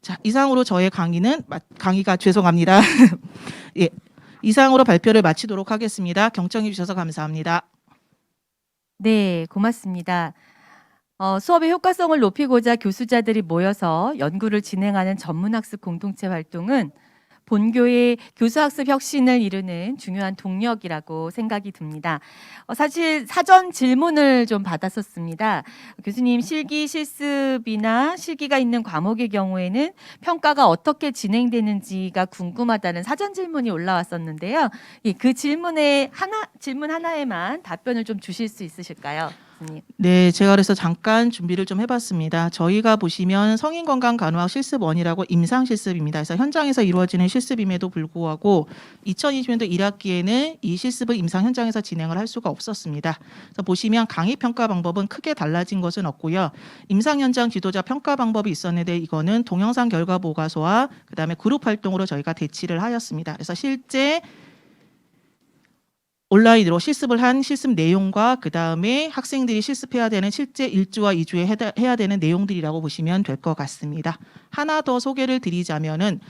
자, 이상으로 저의 강의가 죄송합니다. 예, 이상으로 발표를 마치도록 하겠습니다. 경청해 주셔서 감사합니다. 네, 고맙습니다. 수업의 효과성을 높이고자 교수자들이 모여서 연구를 진행하는 전문학습 공동체 활동은 본교의 교수학습 혁신을 이루는 중요한 동력이라고 생각이 듭니다. 사실 사전 질문을 좀 받았었습니다. 교수님, 실기 실습이나 실기가 있는 과목의 경우에는 평가가 어떻게 진행되는지가 궁금하다는 사전 질문이 올라왔었는데요. 그 질문 하나에만 답변을 좀 주실 수 있으실까요? 네, 제가 그래서 잠깐 준비를 좀 해봤습니다. 저희가 보시면 성인건강간호학 실습원이라고 임상 실습입니다. 그래서 현장에서 이루어지는 실습임에도 불구하고 2020년도 1학기에는 이 실습을 임상 현장에서 진행을 할 수가 없었습니다. 그래서 보시면 강의 평가 방법은 크게 달라진 것은 없고요. 임상 현장 지도자 평가 방법이 있었는데 이거는 동영상 결과 보고서와 그다음에 그룹 활동으로 저희가 대치를 하였습니다. 그래서 실제 온라인으로 실습을 한 실습 내용과 그다음에 학생들이 실습해야 되는 실제 1주와 2주에 해야 되는 내용들이라고 보시면 될 것 같습니다. 하나 더 소개를 드리자면은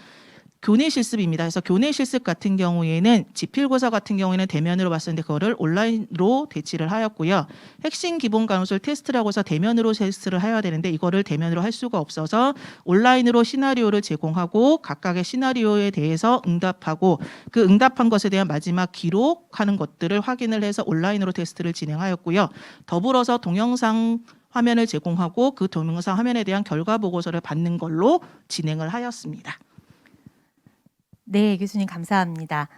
교내 실습입니다. 그래서 교내 실습 같은 경우에는 지필고사 같은 경우에는 대면으로 봤었는데 그거를 온라인으로 대치를 하였고요. 핵심 기본 간호술 테스트라고 해서 대면으로 테스트를 해야 되는데 이거를 대면으로 할 수가 없어서 온라인으로 시나리오를 제공하고 각각의 시나리오에 대해서 응답하고 그 응답한 것에 대한 마지막 기록하는 것들을 확인을 해서 온라인으로 테스트를 진행하였고요. 더불어서 동영상 화면을 제공하고 그 동영상 화면에 대한 결과 보고서를 받는 걸로 진행을 하였습니다. 네, 교수님 감사합니다.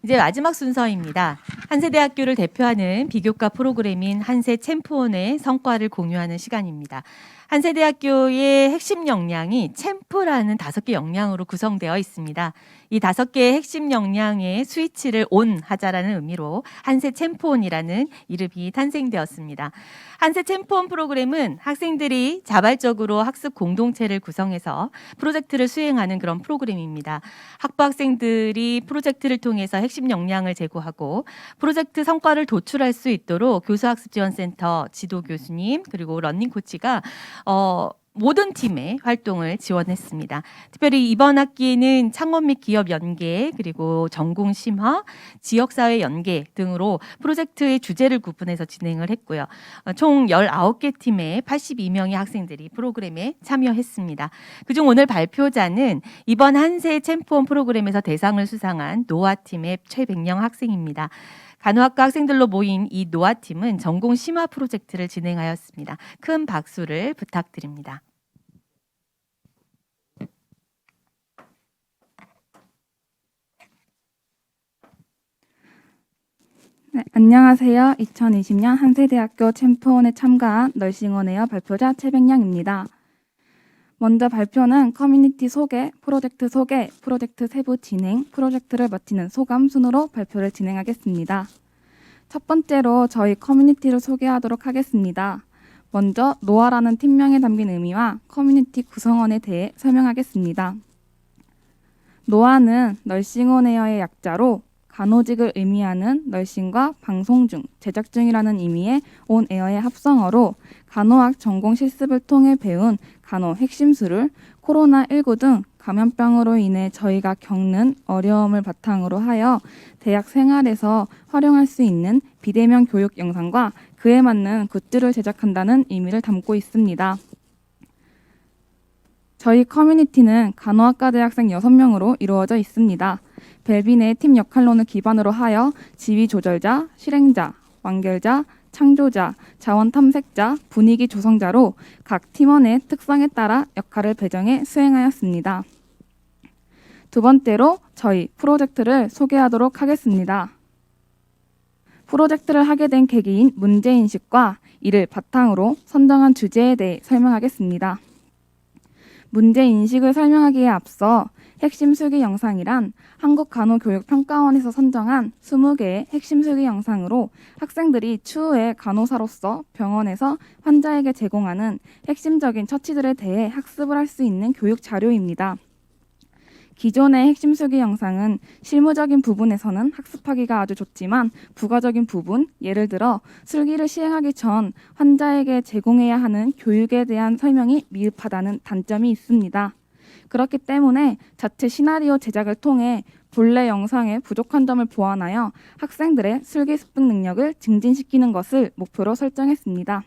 이제 마지막 순서입니다. 한세대학교를 대표하는 비교과 프로그램인 한세 챔프원의 성과를 공유하는 시간입니다. 한세대학교의 핵심 역량이 챔프라는 5개 역량으로 구성되어 있습니다. 이 5개의 핵심 역량의 스위치를 온 하자라는 의미로 한세 챔프원이라는 이름이 탄생되었습니다. 한세 챔프원 프로그램은 학생들이 자발적으로 학습 공동체를 구성해서 프로젝트를 수행하는 그런 프로그램입니다. 학부 학생들이 프로젝트를 통해서 핵심 역량을 제고하고 프로젝트 성과를 도출할 수 있도록 교수학습지원센터 지도 교수님 그리고 러닝 코치가 모든 팀의 활동을 지원했습니다. 특별히 이번 학기에는 창업 및 기업 연계 그리고 전공 심화, 지역사회 연계 등으로 프로젝트의 주제를 구분해서 진행을 했고요. 총 19개 팀의 82명의 학생들이 프로그램에 참여했습니다. 그중 오늘 발표자는 이번 한세 챔프원 프로그램에서 대상을 수상한 노아팀의 최백령 학생입니다. 간호학과 학생들로 모인 이 노아팀은 전공 심화 프로젝트를 진행하였습니다. 큰 박수를 부탁드립니다. 네, 안녕하세요. 2020년 한세대학교 챔프원에 참가한 널싱온에어 발표자 최백령입니다. 먼저 발표는 커뮤니티 소개, 프로젝트 세부 진행, 프로젝트를 마치는 소감 순으로 발표를 진행하겠습니다. 첫 번째로 저희 커뮤니티를 소개하도록 하겠습니다. 먼저 노아라는 팀명에 담긴 의미와 커뮤니티 구성원에 대해 설명하겠습니다. 노아는 널싱온에어의 약자로 간호직을 의미하는 널싱과 방송 중, 제작 중이라는 의미의 온에어의 합성어로 간호학 전공 실습을 통해 배운 간호 핵심술을 코로나19 등 감염병으로 인해 저희가 겪는 어려움을 바탕으로 하여 대학 생활에서 활용할 수 있는 비대면 교육 영상과 그에 맞는 굿즈를 제작한다는 의미를 담고 있습니다. 저희 커뮤니티는 간호학과 대학생 6명으로 이루어져 있습니다. 벨빈의 팀 역할론을 기반으로 하여 지휘 조절자, 실행자, 완결자, 창조자, 자원 탐색자, 분위기 조성자로 각 팀원의 특성에 따라 역할을 배정해 수행하였습니다. 두 번째로 저희 프로젝트를 소개하도록 하겠습니다. 프로젝트를 하게 된 계기인 문제인식과 이를 바탕으로 선정한 주제에 대해 설명하겠습니다. 문제인식을 설명하기에 앞서 핵심 수기 영상이란 한국간호교육평가원에서 선정한 20개의 핵심 수기 영상으로 학생들이 추후에 간호사로서 병원에서 환자에게 제공하는 핵심적인 처치들에 대해 학습을 할 수 있는 교육 자료입니다. 기존의 핵심 수기 영상은 실무적인 부분에서는 학습하기가 아주 좋지만 부가적인 부분, 예를 들어 술기를 시행하기 전 환자에게 제공해야 하는 교육에 대한 설명이 미흡하다는 단점이 있습니다. 그렇기 때문에 자체 시나리오 제작을 통해 본래 영상의 부족한 점을 보완하여 학생들의 술기 습득 능력을 증진시키는 것을 목표로 설정했습니다.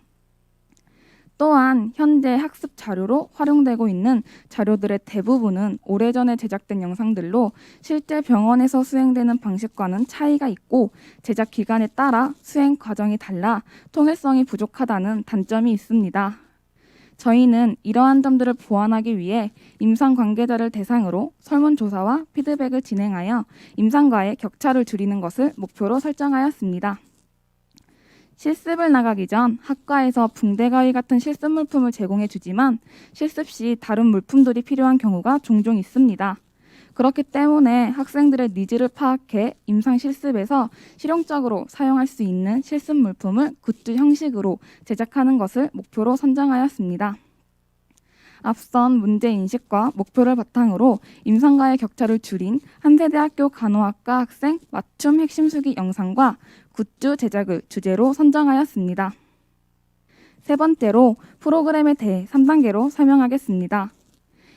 또한 현재 학습 자료로 활용되고 있는 자료들의 대부분은 오래전에 제작된 영상들로 실제 병원에서 수행되는 방식과는 차이가 있고 제작 기간에 따라 수행 과정이 달라 통일성이 부족하다는 단점이 있습니다. 저희는 이러한 점들을 보완하기 위해 임상 관계자를 대상으로 설문조사와 피드백을 진행하여 임상과의 격차를 줄이는 것을 목표로 설정하였습니다. 실습을 나가기 전 학과에서 붕대가위 같은 실습 물품을 제공해 주지만 실습 시 다른 물품들이 필요한 경우가 종종 있습니다. 그렇기 때문에 학생들의 니즈를 파악해 임상 실습에서 실용적으로 사용할 수 있는 실습 물품을 굿즈 형식으로 제작하는 것을 목표로 선정하였습니다. 앞선 문제인식과 목표를 바탕으로 임상과의 격차를 줄인 한세대학교 간호학과 학생 맞춤 핵심 수기 영상과 굿즈 제작을 주제로 선정하였습니다. 세 번째로 프로그램에 대해 3단계로 설명하겠습니다.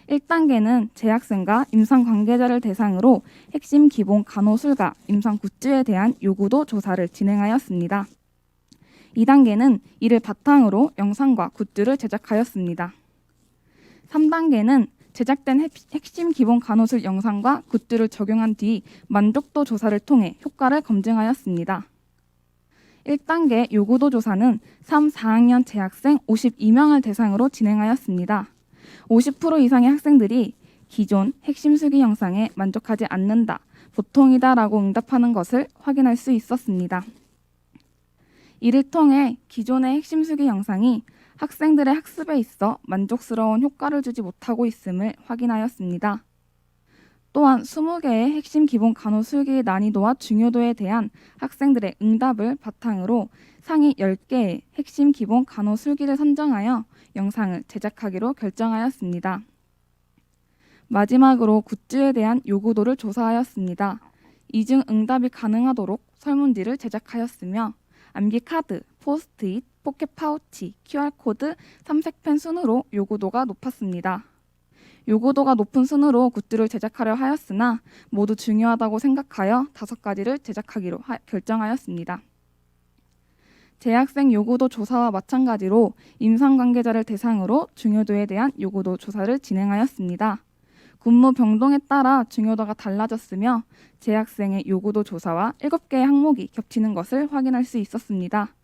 1단계는 재학생과 임상 관계자를 대상으로 핵심 기본 간호술과 임상 굿즈에 대한 요구도 조사를 진행하였습니다. 2단계는 이를 바탕으로 영상과 굿즈를 제작하였습니다. 3단계는 제작된 핵심 기본 간호술 영상과 굿즈를 적용한 뒤 만족도 조사를 통해 효과를 검증하였습니다. 1단계 요구도 조사는 3, 4학년 재학생 52명을 대상으로 진행하였습니다. 50% 이상의 학생들이 기존 핵심 수기 영상에 만족하지 않는다, 보통이다 라고 응답하는 것을 확인할 수 있었습니다. 이를 통해 기존의 핵심 수기 영상이 학생들의 학습에 있어 만족스러운 효과를 주지 못하고 있음을 확인하였습니다. 또한 20개의 핵심 기본 간호술기의 난이도와 중요도에 대한 학생들의 응답을 바탕으로 상위 10개의 핵심 기본 간호술기를 선정하여 영상을 제작하기로 결정하였습니다. 마지막으로 굿즈에 대한 요구도를 조사하였습니다. 이중 응답이 가능하도록 설문지를 제작하였으며 암기 카드, 포스트잇, 포켓 파우치, QR코드, 삼색펜 순으로 요구도가 높았습니다. 요구도가 높은 순으로 굿즈를 제작하려 하였으나 모두 중요하다고 생각하여 5가지를 제작하기로 결정하였습니다. 재학생 요구도 조사와 마찬가지로 임상 관계자를 대상으로 중요도에 대한 요구도 조사를 진행하였습니다. 군무 병동에 따라 중요도가 달라졌으며 재학생의 요구도 조사와 7개의 항목이 겹치는 것을 확인할 수 있었습니다.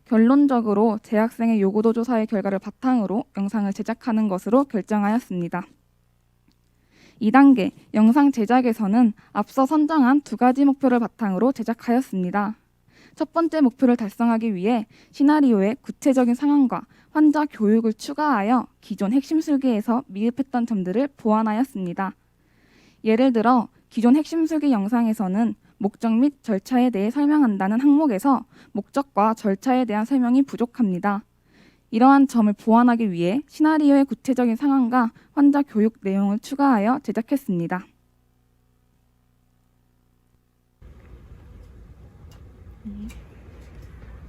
결론적으로 재학생의 요구도 조사의 결과를 바탕으로 영상을 제작하는 것으로 결정하였습니다. 2단계 영상 제작에서는 앞서 선정한 2가지 목표를 바탕으로 제작하였습니다. 첫 번째 목표를 달성하기 위해 시나리오의 구체적인 상황과 환자 교육을 추가하여 기존 핵심 술기에서 미흡했던 점들을 보완하였습니다. 예를 들어 기존 핵심 술기 영상에서는 목적 및 절차에 대해 설명한다는 항목에서 목적과 절차에 대한 설명이 부족합니다. 이러한 점을 보완하기 위해 시나리오의 구체적인 상황과 환자 교육 내용을 추가하여 제작했습니다.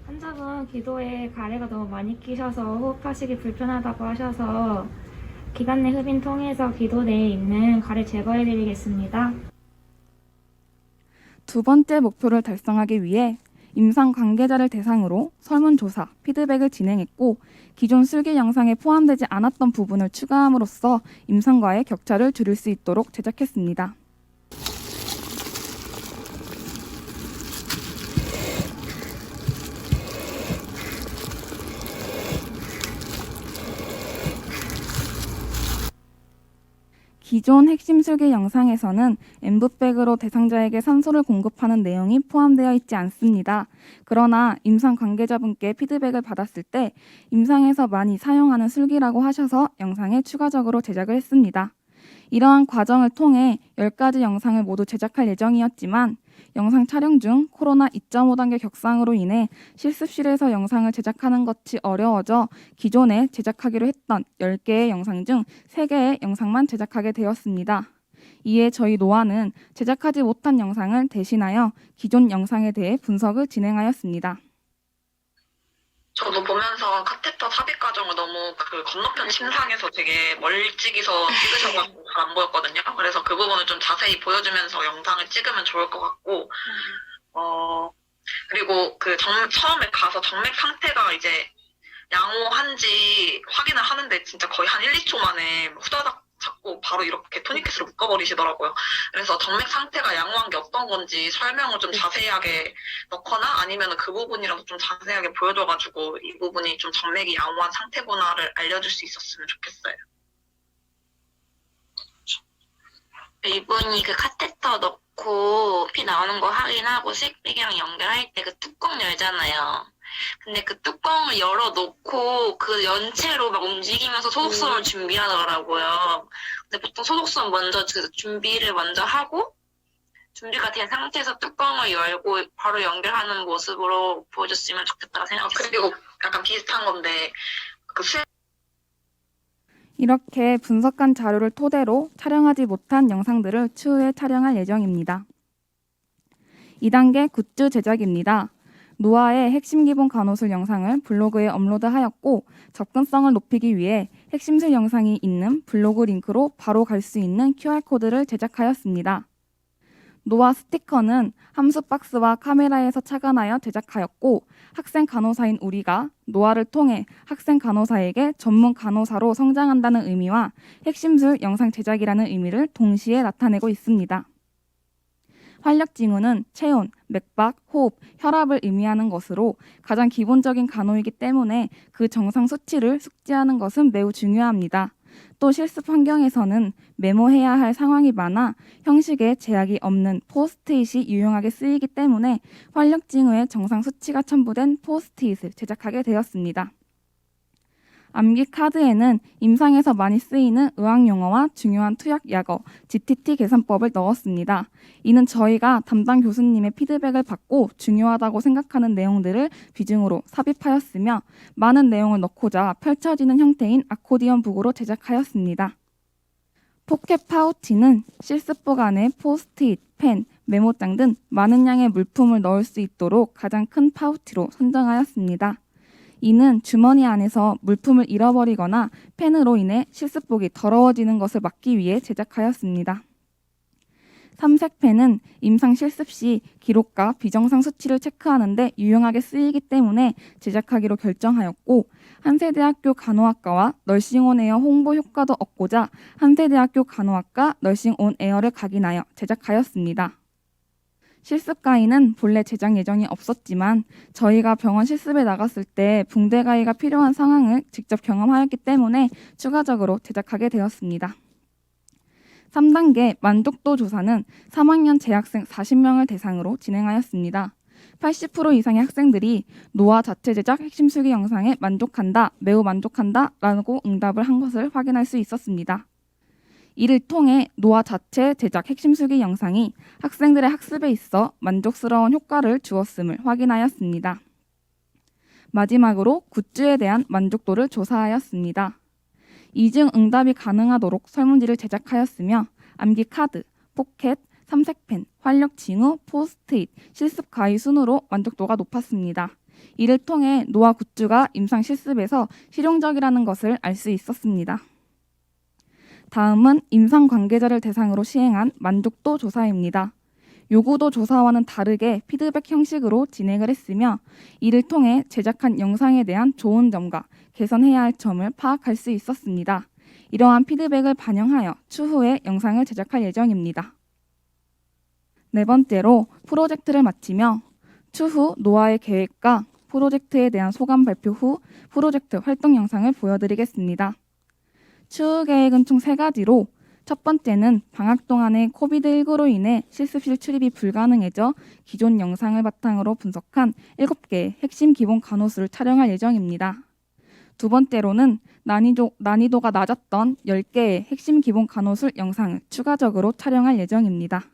환자분 기도에 가래가 너무 많이 끼셔서 호흡하시기 불편하다고 하셔서 기관 내 흡인 통해서 기도 내에 있는 가래 제거해 드리겠습니다. 두 번째 목표를 달성하기 위해 임상 관계자를 대상으로 설문조사, 피드백을 진행했고 기존 술기 영상에 포함되지 않았던 부분을 추가함으로써 임상과의 격차를 줄일 수 있도록 제작했습니다. 기존 핵심 술기 영상에서는 엠브백으로 대상자에게 산소를 공급하는 내용이 포함되어 있지 않습니다. 그러나 임상 관계자분께 피드백을 받았을 때 임상에서 많이 사용하는 술기라고 하셔서 영상에 추가적으로 제작을 했습니다. 이러한 과정을 통해 10가지 영상을 모두 제작할 예정이었지만 영상 촬영 중 코로나 2.5 단계 격상으로 인해 실습실에서 영상을 제작하는 것이 어려워져 기존에 제작하기로 했던 10개의 영상 중 3개의 영상만 제작하게 되었습니다. 이에 저희 노아는 제작하지 못한 영상을 대신하여 기존 영상에 대해 분석을 진행하였습니다. 저도 보면서 카테터 삽입 과정을 너무 그 건너편 침상에서 되게 멀찍이서 찍으셔가지고 잘 안 보였거든요. 그래서 그 부분을 좀 자세히 보여주면서 영상을 찍으면 좋을 것 같고, 그리고 그 처음에 가서 정맥 상태가 이제 양호한지 확인을 하는데 진짜 거의 한 1, 2초 만에 후다닥 찾고 바로 이렇게 토니켓으로 묶어버리시더라고요. 그래서 정맥 상태가 양호한 게 어떤 건지 설명을 좀 자세하게 넣거나 아니면 그 부분이라도 좀 자세하게 보여줘가지고 이 부분이 좀 정맥이 양호한 상태구나를 알려줄 수 있었으면 좋겠어요. 이분이 그 카테터 넣고 피 나오는 거 확인하고 식비기랑 연결할 때 그 뚜껑 열잖아요. 근데 그 뚜껑을 열어놓고 그 연체로 막 움직이면서 소독솜을 준비하더라고요. 근데 보통 소독솜 먼저 그 준비를 먼저 하고 준비가 된 상태에서 뚜껑을 열고 바로 연결하는 모습으로 보여줬으면 좋겠다고 생각했어요. 그리고 약간 비슷한 건데 그 이렇게 분석한 자료를 토대로 촬영하지 못한 영상들을 추후에 촬영할 예정입니다. 2단계 굿즈 제작입니다. 노아의 핵심 기본 간호술 영상을 블로그에 업로드하였고 접근성을 높이기 위해 핵심술 영상이 있는 블로그 링크로 바로 갈 수 있는 QR코드를 제작하였습니다. 노아 스티커는 함수 박스와 카메라에서 착안하여 제작하였고 학생 간호사인 우리가 노아를 통해 학생 간호사에게 전문 간호사로 성장한다는 의미와 핵심술 영상 제작이라는 의미를 동시에 나타내고 있습니다. 활력 징후는 체온, 맥박, 호흡, 혈압을 의미하는 것으로 가장 기본적인 간호이기 때문에 그 정상 수치를 숙지하는 것은 매우 중요합니다. 또 실습 환경에서는 메모해야 할 상황이 많아 형식에 제약이 없는 포스트잇이 유용하게 쓰이기 때문에 활력 징후의 정상 수치가 첨부된 포스트잇을 제작하게 되었습니다. 암기 카드에는 임상에서 많이 쓰이는 의학 용어와 중요한 투약 약어, GTT 계산법을 넣었습니다. 이는 저희가 담당 교수님의 피드백을 받고 중요하다고 생각하는 내용들을 비중으로 삽입하였으며 많은 내용을 넣고자 펼쳐지는 형태인 아코디언 북으로 제작하였습니다. 포켓 파우치는 실습복 안에 포스트잇, 펜, 메모장 등 많은 양의 물품을 넣을 수 있도록 가장 큰 파우치로 선정하였습니다. 이는 주머니 안에서 물품을 잃어버리거나 펜으로 인해 실습복이 더러워지는 것을 막기 위해 제작하였습니다. 삼색펜은 임상 실습 시 기록과 비정상 수치를 체크하는 데 유용하게 쓰이기 때문에 제작하기로 결정하였고 한세대학교 간호학과와 널싱온에어 홍보 효과도 얻고자 한세대학교 간호학과 널싱온에어를 각인하여 제작하였습니다. 실습 가위는 본래 제작 예정이 없었지만 저희가 병원 실습에 나갔을 때 붕대 가위가 필요한 상황을 직접 경험하였기 때문에 추가적으로 제작하게 되었습니다. 3단계 만족도 조사는 3학년 재학생 40명을 대상으로 진행하였습니다. 80% 이상의 학생들이 노아 자체 제작 핵심 술기 영상에 만족한다, 매우 만족한다 라고 응답을 한 것을 확인할 수 있었습니다. 이를 통해 노아 자체 제작 핵심 술기 영상이 학생들의 학습에 있어 만족스러운 효과를 주었음을 확인하였습니다. 마지막으로 굿즈에 대한 만족도를 조사하였습니다. 이중 응답이 가능하도록 설문지를 제작하였으며 암기 카드, 포켓, 삼색펜, 활력 징후, 포스트잇, 실습 가위 순으로 만족도가 높았습니다. 이를 통해 노화 굿즈가 임상 실습에서 실용적이라는 것을 알 수 있었습니다. 다음은 임상 관계자를 대상으로 시행한 만족도 조사입니다. 요구도 조사와는 다르게 피드백 형식으로 진행을 했으며 이를 통해 제작한 영상에 대한 좋은 점과 개선해야 할 점을 파악할 수 있었습니다. 이러한 피드백을 반영하여 추후에 영상을 제작할 예정입니다. 네 번째로 프로젝트를 마치며 추후 노화의 계획과 프로젝트에 대한 소감 발표 후 프로젝트 활동 영상을 보여드리겠습니다. 추후 계획은 총 3가지로 첫 번째는 방학 동안에 코비드19로 인해 실습실 출입이 불가능해져 기존 영상을 바탕으로 분석한 7개의 핵심 기본 간호술을 촬영할 예정입니다. 두 번째로는 난이도가 낮았던 10개의 핵심 기본 간호술 영상을 추가적으로 촬영할 예정입니다.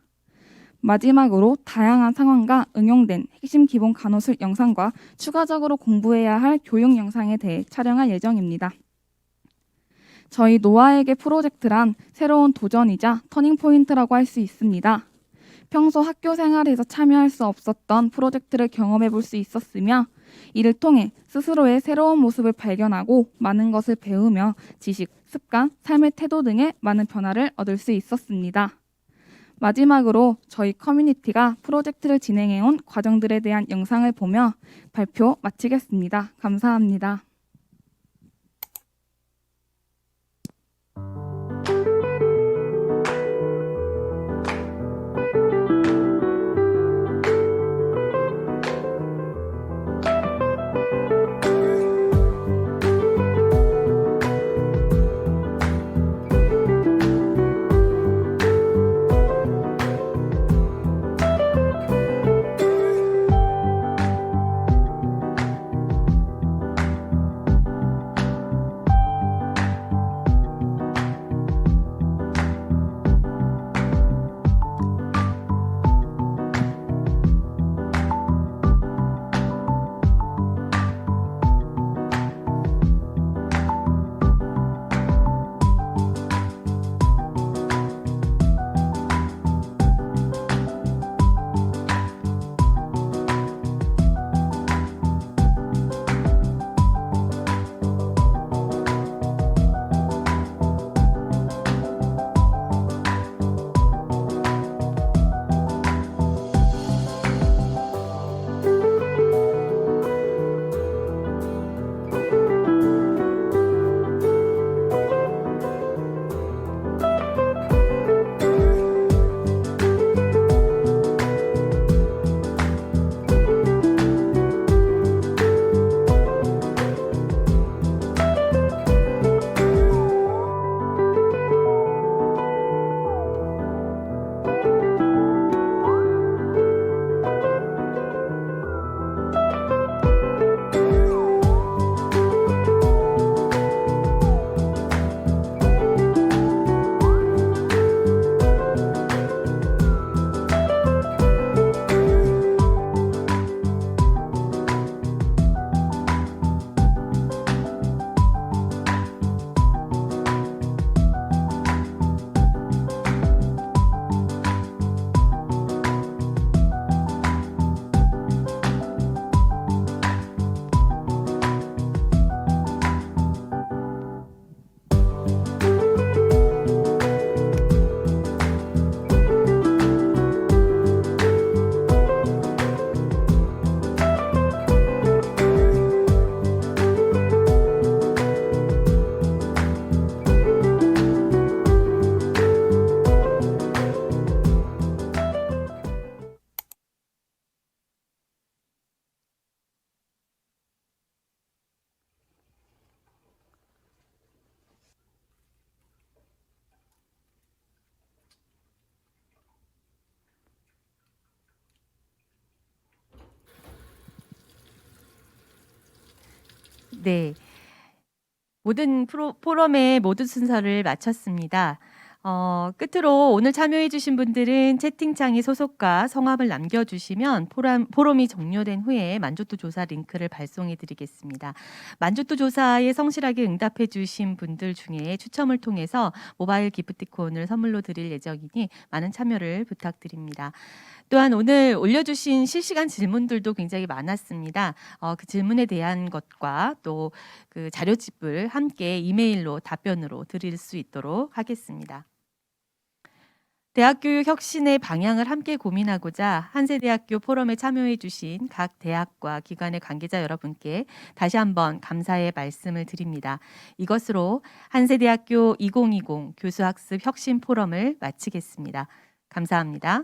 마지막으로 다양한 상황과 응용된 핵심 기본 간호술 영상과 추가적으로 공부해야 할 교육 영상에 대해 촬영할 예정입니다. 저희 노아에게 프로젝트란 새로운 도전이자 터닝포인트라고 할 수 있습니다. 평소 학교 생활에서 참여할 수 없었던 프로젝트를 경험해 볼 수 있었으며 이를 통해 스스로의 새로운 모습을 발견하고 많은 것을 배우며 지식, 습관, 삶의 태도 등의 많은 변화를 얻을 수 있었습니다. 마지막으로 저희 커뮤니티가 프로젝트를 진행해온 과정들에 대한 영상을 보며 발표 마치겠습니다. 감사합니다. 네. 모든 포럼의 모든 순서를 마쳤습니다. 끝으로 오늘 참여해주신 분들은 채팅창에 소속과 성함을 남겨주시면 포럼이 종료된 후에 만족도 조사 링크를 발송해드리겠습니다. 만족도 조사에 성실하게 응답해주신 분들 중에 추첨을 통해서 모바일 기프티콘을 선물로 드릴 예정이니 많은 참여를 부탁드립니다. 또한 오늘 올려주신 실시간 질문들도 굉장히 많았습니다. 그 질문에 대한 것과 또 그 자료집을 함께 이메일로 답변으로 드릴 수 있도록 하겠습니다. 대학교육 혁신의 방향을 함께 고민하고자 한세대학교 포럼에 참여해 주신 각 대학과 기관의 관계자 여러분께 다시 한번 감사의 말씀을 드립니다. 이것으로 한세대학교 2020 교수학습 혁신 포럼을 마치겠습니다. 감사합니다.